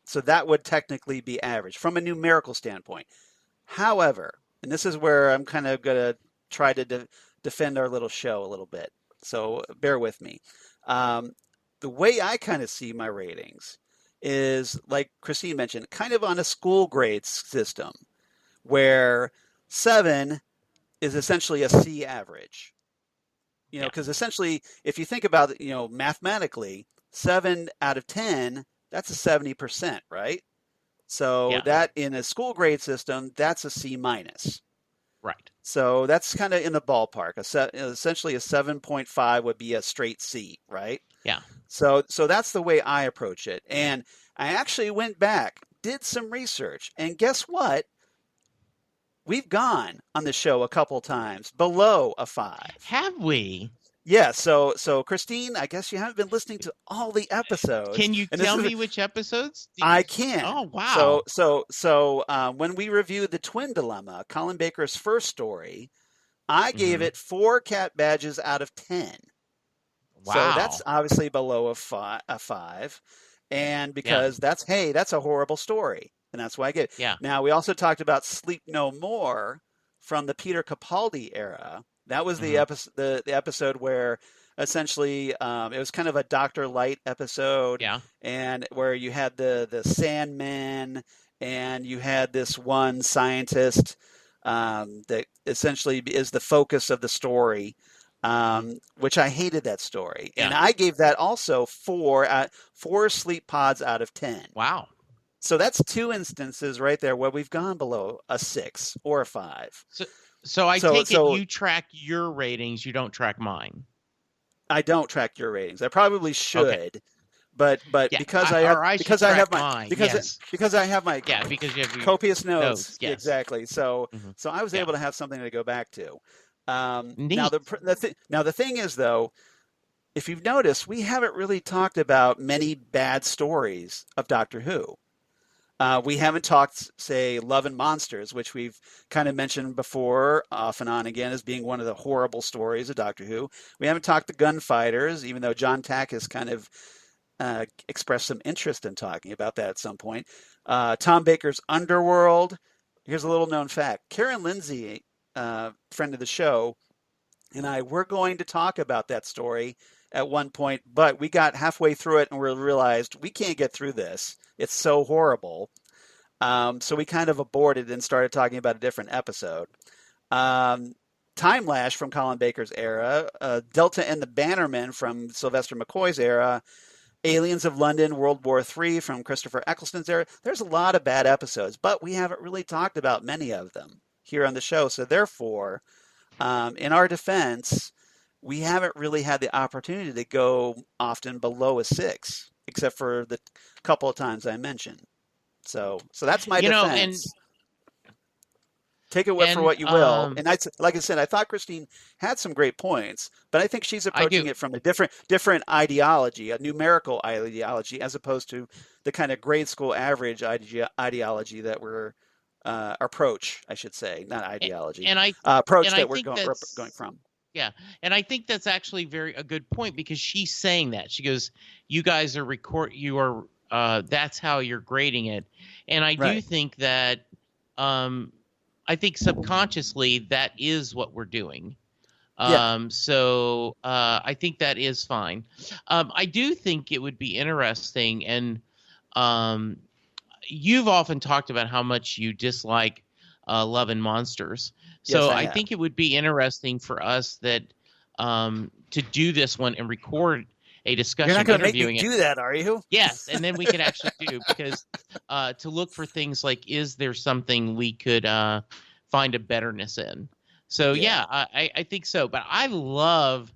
so that would technically be average from a numerical standpoint. However, and this is where I'm kind of going to try to defend our little show a little bit. So bear with me. The way I kind of see my ratings is, like Christine mentioned, kind of on a school grade system where 7 is essentially a C average. Because essentially, if you think about it, mathematically, 7 out of 10, that's a 70%, right? So that in a school grade system, that's a C minus. Right. So that's kind of in the ballpark. Essentially, a 7.5 would be a straight C, right? Yeah. So that's the way I approach it. And I actually went back, did some research, and guess what? We've gone on the show a couple times below a 5. Have we? Yeah. So Christine, I guess you haven't been listening to all the episodes. Can you tell me which episodes? I can. Oh, wow. So when we reviewed the Twin Dilemma, Colin Baker's first story, I gave it 4 cat badges out of 10. Wow. So that's obviously below a 5. And because that's a horrible story. And that's why I get it. Yeah. Now, we also talked about Sleep No More from the Peter Capaldi era. That was the episode where essentially it was kind of a Dr. Light episode. Yeah. And where you had the Sandman and you had this one scientist that essentially is the focus of the story. Which I hated that story. Yeah. And I gave that also 4 sleep pods out of 10. Wow. So that's 2 instances right there where we've gone below a 6 or a 5. So I take it you track your ratings, you don't track mine. I don't track your ratings. I probably should. Okay. But because I have my copious notes. Yes. Exactly. So I was able to have something to go back to. Now the thing is, though, if you've noticed, we haven't really talked about many bad stories of Doctor Who. We haven't talked, say, Love and Monsters, which we've kind of mentioned before, off and on again, as being one of the horrible stories of Doctor Who. We haven't talked the Gunfighters, even though John Tack has kind of expressed some interest in talking about that at some point. Tom Baker's Underworld. Here's a little known fact. Karen Lindsay, friend of the show, and I were going to talk about that story at one point, but we got halfway through it and we realized we can't get through this. It's so horrible. So we kind of aborted and started talking about a different episode. Time Lash from Colin Baker's era, Delta and the Bannermen from Sylvester McCoy's era, Aliens of London, World War III from Christopher Eccleston's era. There's a lot of bad episodes, but we haven't really talked about many of them here on the show. So therefore, in our defense, we haven't really had the opportunity to go often below a 6, except for the couple of times I mentioned. So that's my defense. Take it for what you will. And like I said, I thought Christine had some great points, but I think she's approaching it from a different ideology, a numerical ideology, as opposed to the kind of grade school average ideology that we're approach, I should say, not ideology. Approach that we're going from. Yeah, and I think that's actually a good point, because she's saying that. She goes, "You guys are that's how you're grading it," and I do think that, I think subconsciously that is what we're doing. So I think that is fine. I do think it would be interesting, and you've often talked about how much you dislike Love and Monsters. So I think it would be interesting for us that to do this one and record a discussion. You're not going to make me do that, are you? Yes, and then we could actually do, because to look for things like, is there something we could find a betterness in? So I think so. But I love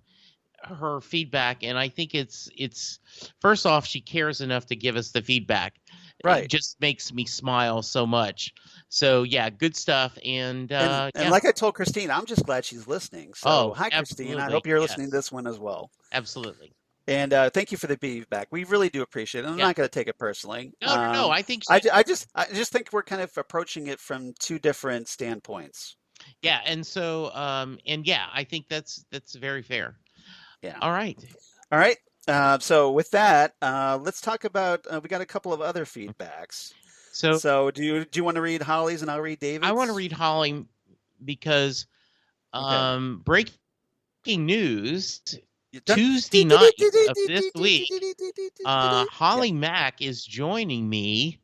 her feedback, and I think it's first off, she cares enough to give us the feedback. Right. It just makes me smile so much. So yeah, good stuff. And like I told Christine, I'm just glad she's listening. So hi, Christine. I hope you're listening to this one as well. Absolutely. And thank you for the feedback. We really do appreciate it. I'm not going to take it personally. No. I think I just think we're kind of approaching it from 2 different standpoints. Yeah, and so I think that's very fair. Yeah. All right. So with that, let's talk about. We got a couple of other feedbacks. So do you want to read Holly's and I'll read David's? I want to read Holly because Breaking news. Tuesday night of this week, Holly Mack is joining me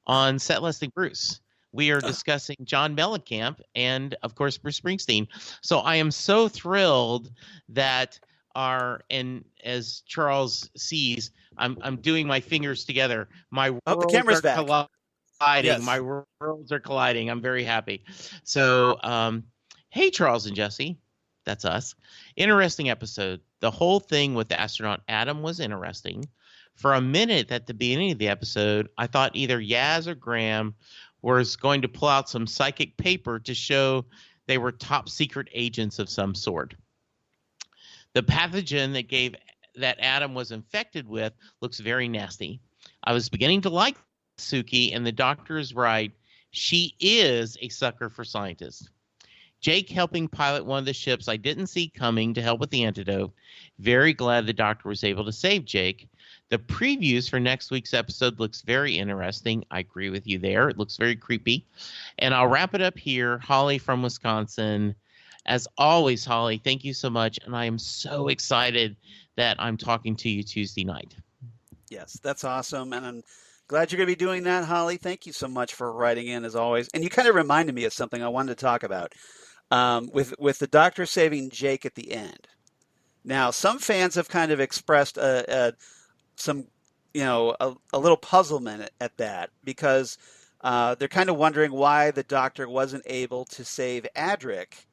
on Set Listing Bruce. We are discussing John Mellencamp and, of course, Bruce Springsteen. So I am so thrilled that and as Charles sees, I'm doing my fingers together. My the camera's back. Colliding. Yes. My worlds are colliding. I'm very happy. So, hey, Charles and Jesse. That's us. Interesting episode. The whole thing with the astronaut Adam was interesting. For a minute at the beginning of the episode, I thought either Yaz or Graham was going to pull out some psychic paper to show they were top secret agents of some sort. The pathogen that Adam was infected with looks very nasty. I was beginning to like Suki, and the doctor is right. She is a sucker for scientists. Jake helping pilot one of the ships I didn't see coming to help with the antidote. Very glad the doctor was able to save Jake. The previews for next week's episode looks very interesting. I agree with you there. It looks very creepy. And I'll wrap it up here. Holly from Wisconsin. As always, Holly, thank you so much. And I am so excited that I'm talking to you Tuesday night. Yes, that's awesome. And I'm glad you're going to be doing that, Holly. Thank you so much for writing in, as always. And you kind of reminded me of something I wanted to talk about. With the doctor saving Jake at the end. Now, some fans have kind of expressed some, a little puzzlement at that, because they're kind of wondering why the doctor wasn't able to save Adric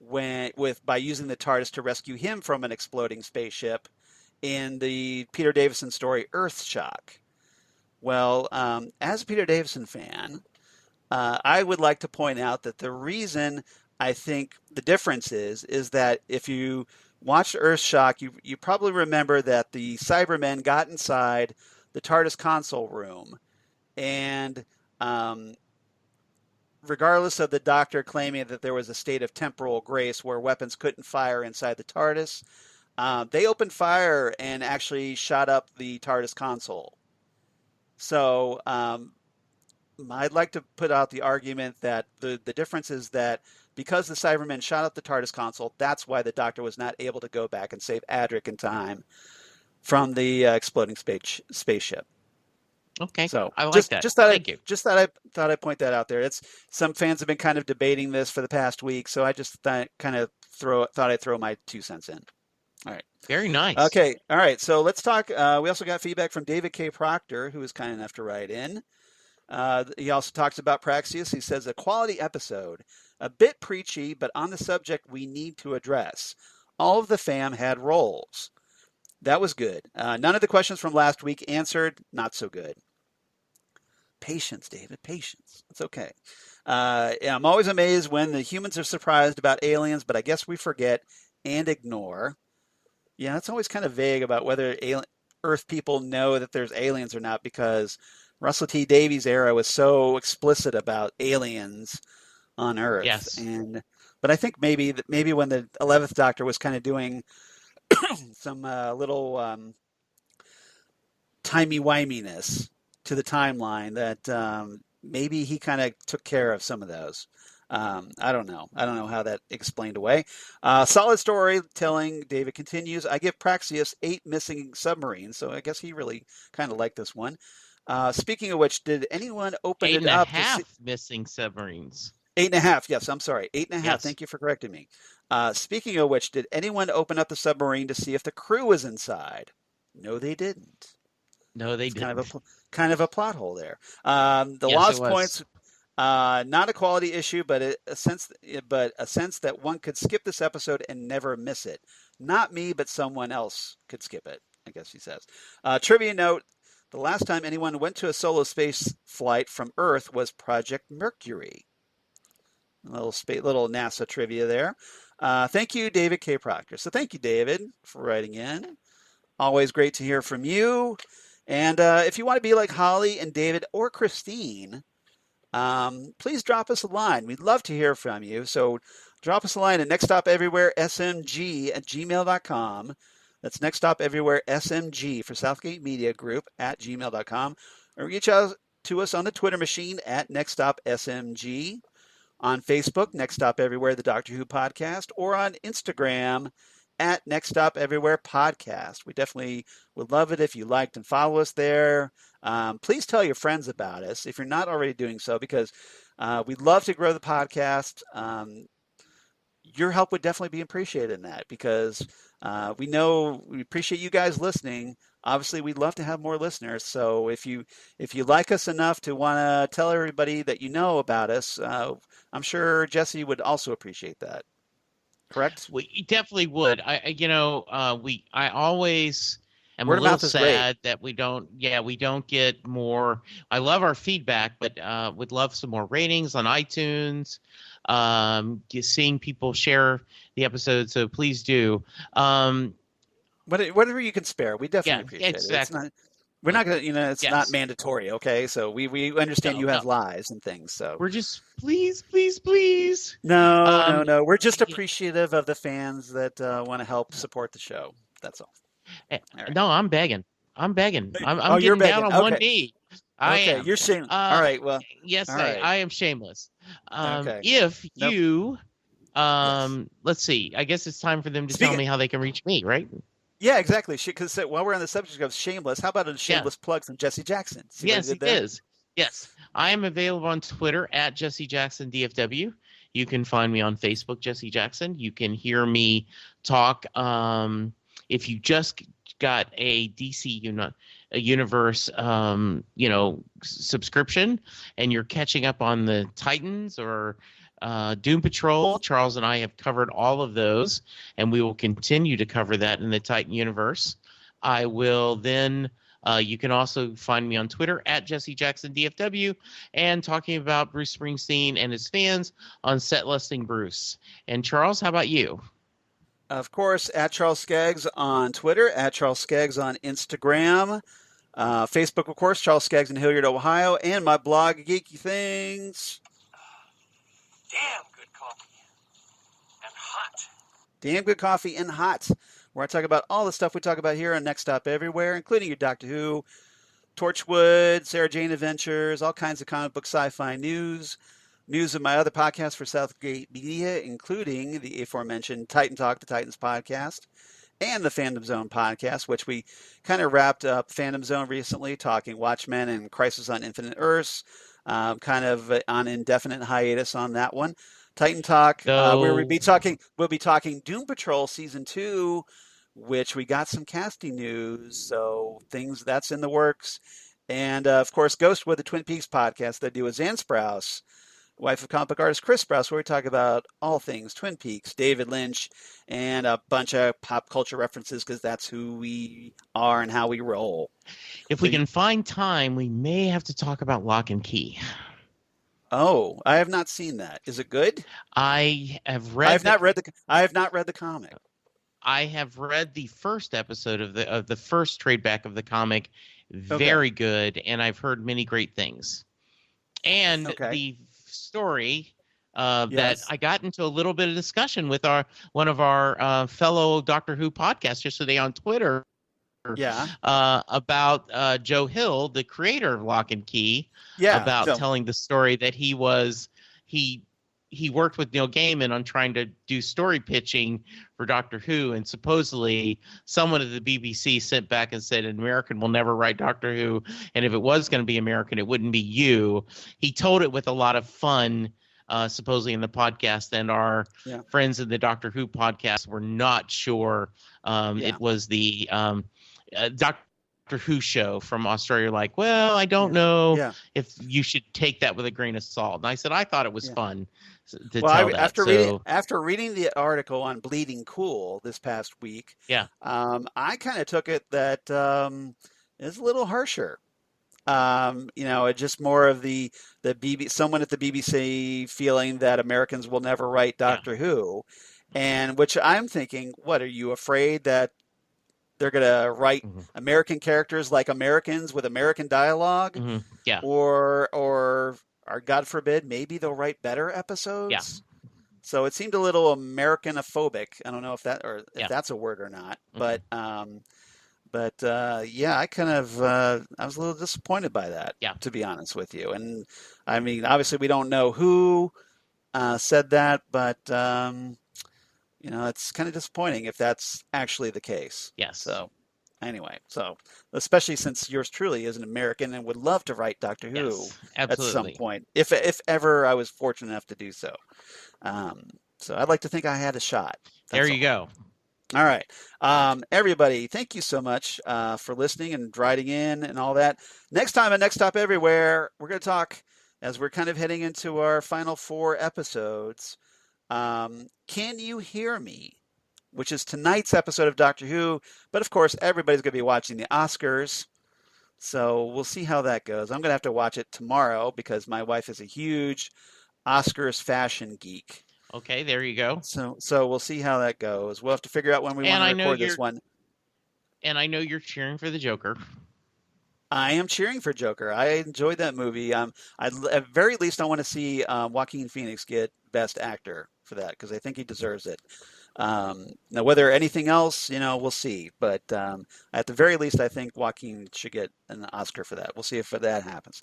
by using the TARDIS to rescue him from an exploding spaceship in the Peter Davison story Earthshock. Well, as a Peter Davison fan, I would like to point out that the reason I think the difference is that if you watched Earthshock, you probably remember that the Cybermen got inside the TARDIS console room, and regardless of the doctor claiming that there was a state of temporal grace where weapons couldn't fire inside the TARDIS, they opened fire and actually shot up the TARDIS console. So I'd like to put out the argument that the difference is that because the Cybermen shot up the TARDIS console, that's why the Doctor was not able to go back and save Adric in time from the exploding spaceship. Okay, so I like that. Thank you. Just thought I'd point that out there. Some fans have been kind of debating this for the past week, so I just thought I'd throw my 2 cents in. All right. Very nice. Okay. All right. So let's talk. We also got feedback from David K. Proctor, who was kind enough to write in. He also talks about Praxeus. He says, a quality episode, a bit preachy, but on the subject we need to address. All of the fam had roles. That was good. None of the questions from last week answered. Not so good. Patience, David. Patience. It's okay. I'm always amazed when the humans are surprised about aliens, but I guess we forget and ignore. Yeah, it's always kind of vague about whether Earth people know that there's aliens or not, because Russell T. Davies' era was so explicit about aliens on Earth. Yes. But I think maybe when the 11th Doctor was kind of doing some little timey-wiminess to the timeline, that maybe he kind of took care of some of those. I don't know how that explained away. Solid storytelling, David continues. I give Praxeus 8 missing submarines, so I guess he really kind of liked this one. Speaking of which, did anyone open it up? 8.5 missing submarines. 8.5, yes, I'm sorry. 8.5, yes. Thank you for correcting me. Speaking of which, did anyone open up the submarine to see if the crew was inside? No, they didn't. No, they didn't. Kind of a plot hole there. The lost points, not a quality issue, but a sense that one could skip this episode and never miss it. Not me, but someone else could skip it, I guess he says. Trivia note, the last time anyone went to a solo space flight from Earth was Project Mercury. A little NASA trivia there. Thank you, David K. Proctor. So thank you, David, for writing in. Always great to hear from you. And if you want to be like Holly and David or Christine, please drop us a line. We'd love to hear from you. So drop us a line at nextstopeverywheresmg@gmail.com. That's nextstopeverywheresmg for Southgate Media Group @gmail.com. Or reach out to us on the Twitter machine @nextstopsmg. on Facebook, Next Stop Everywhere, the Doctor Who podcast, or on Instagram at Next Stop Everywhere podcast. We definitely would love it if you liked and follow us there. Please tell your friends about us if you're not already doing so, because we'd love to grow the podcast. Your help would definitely be appreciated in that, because we appreciate you guys listening. Obviously, we'd love to have more listeners. So if you like us enough to want to tell everybody that you know about us, I'm sure Jesse would also appreciate that. Correct? We definitely would. I always am Word a of little mouth is sad that we don't get more. I love our feedback, but would love some more ratings on iTunes. Seeing people share the episode, so please do. Whatever you can spare, we definitely appreciate exactly. it. We're not gonna, it's Yes. not mandatory, okay? So we understand you have lives and things. So we're just please. No. We're just appreciative of the fans that want to help support the show. That's all. Right. No, I'm begging. I'm getting you're down on begging. one knee. I am. You're shameless. All right. Well. Yes, right. I am shameless. Okay. If you, let's see. I guess it's time for them to tell me how they can reach me, right? Yeah, exactly. Because while we're on the subject of shameless, how about a shameless plug from Jesse Jackson? Yes, it is. Yes, I am available on Twitter at Jesse Jackson DFW. You can find me on Facebook, Jesse Jackson. You can hear me talk. If you just got a DC Universe, subscription, and you're catching up on the Titans or Doom Patrol, Charles and I have covered all of those, and we will continue to cover that in the Titan universe. I will then. You can also find me on Twitter at Jesse Jackson DFW, and talking about Bruce Springsteen and his fans on Set Listing Bruce. And Charles, how about you? Of course, at Charles Skaggs on Twitter, at Charles Skaggs on Instagram, Facebook, of course, Charles Skaggs in Hilliard, Ohio, and my blog, Geeky Things. Damn good coffee. And hot. Damn good coffee and hot. Where I talk about all the stuff we talk about here on Next Stop Everywhere, including your Doctor Who, Torchwood, Sarah Jane Adventures, all kinds of comic book sci-fi news of my other podcasts for Southgate Media, including the aforementioned Titan Talk, the Titans podcast, and the Fandom Zone podcast, which we kind of wrapped up Fandom Zone recently, talking Watchmen and Crisis on Infinite Earths, kind of on indefinite hiatus on that one. Titan Talk, we'll be talking Doom Patrol Season 2, which we got some casting news, so things that's in the works. And, of course, Ghostwood, the Twin Peaks podcast that I do with Zan Sprouse, wife of comic book artist Chris Sprouse, where we talk about all things Twin Peaks, David Lynch, and a bunch of pop culture references, because that's who we are and how we roll. If we can find time, we may have to talk about Lock and Key. Oh, I have not seen that. Is it good? I have not read the comic. I have read the first episode of the first trade back of the comic. Very good, and I've heard many great things. And the story that I got into a little bit of discussion with one of our fellow Doctor Who podcasters yesterday on Twitter. About Joe Hill, the creator of Lock and Key, telling the story that he worked with Neil Gaiman on trying to do story pitching for Doctor Who, and supposedly someone at the BBC sent back and said an American will never write Doctor Who, and if it was going to be American, it wouldn't be you. He told it with a lot of fun, supposedly in the podcast, and our friends in the Doctor Who podcast were not sure. It was the Doctor Who show from Australia, like, well, I don't know if you should take that with a grain of salt. And I said, I thought it was fun to tell that. After reading the article on Bleeding Cool this past week, I kind of took it that it's a little harsher. Just more of the someone at the BBC feeling that Americans will never write Doctor Who, and which I'm thinking, what, are you afraid that they're going to write American characters like Americans with American dialogue? Or God forbid, maybe they'll write better episodes? So it seemed a little Americanophobic. I don't know if that's a word or not, but I kind of I was a little disappointed by that, to be honest with you. And I mean, obviously we don't know who said that, but it's kind of disappointing if that's actually the case. Yes. So anyway, especially since yours truly is an American and would love to write Doctor Who at some point, if ever I was fortunate enough to do so. So I'd like to think I had a shot. There you go. All right. Everybody, thank you so much for listening and writing in and all that. Next time at Next Stop Everywhere, we're going to talk, as we're kind of heading into our final 4 episodes, Can You Hear Me? Which is tonight's episode of Doctor Who. But of course, everybody's going to be watching the Oscars. So we'll see how that goes. I'm going to have to watch it tomorrow because my wife is a huge Oscars fashion geek. Okay, there you go. So we'll see how that goes. We'll have to figure out when we want to record this one. And I know you're cheering for the Joker. I am cheering for Joker. I enjoyed that movie. At very least, I want to see Joaquin Phoenix get Best Actor for that because I think he deserves it. Now, whether anything else, we'll see. But at the very least, I think Joaquin should get an Oscar for that. We'll see if that happens.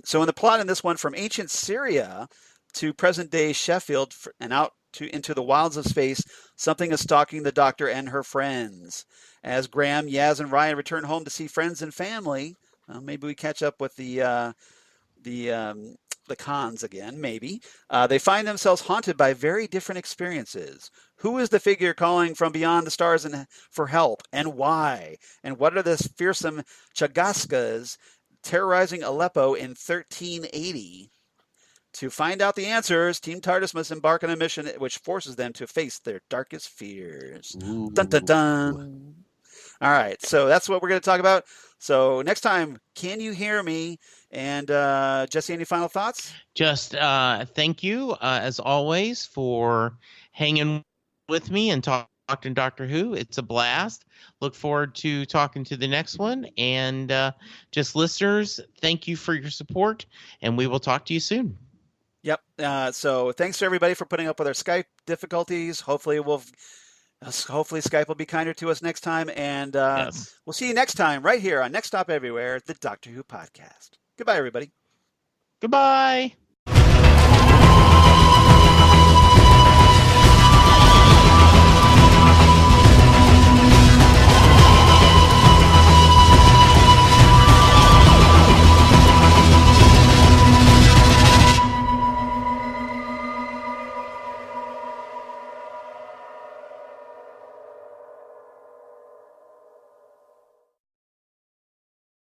So in the plot in this one, from ancient Syria to present-day Sheffield and out into the wilds of space, something is stalking the Doctor and her friends. As Graham, Yaz, and Ryan return home to see friends and family, maybe we catch up with the cons again, maybe. They find themselves haunted by very different experiences. Who is the figure calling from beyond the stars for help, and why? And what are the fearsome Chagaskas terrorizing Aleppo in 1380? To find out the answers, Team TARDIS must embark on a mission which forces them to face their darkest fears. Ooh. Dun, dun, dun. All right, so that's what we're going to talk about. So next time, Can You Hear Me? And Jesse, any final thoughts? Just thank you, as always, for hanging with me and talking Doctor Who. It's a blast. Look forward to talking to the next one. And just listeners, thank you for your support, and we will talk to you soon. Yep. So thanks to everybody for putting up with our Skype difficulties. Hopefully Skype will be kinder to us next time. And yes. We'll see you next time right here on Next Stop Everywhere, the Doctor Who podcast. Goodbye, everybody. Goodbye.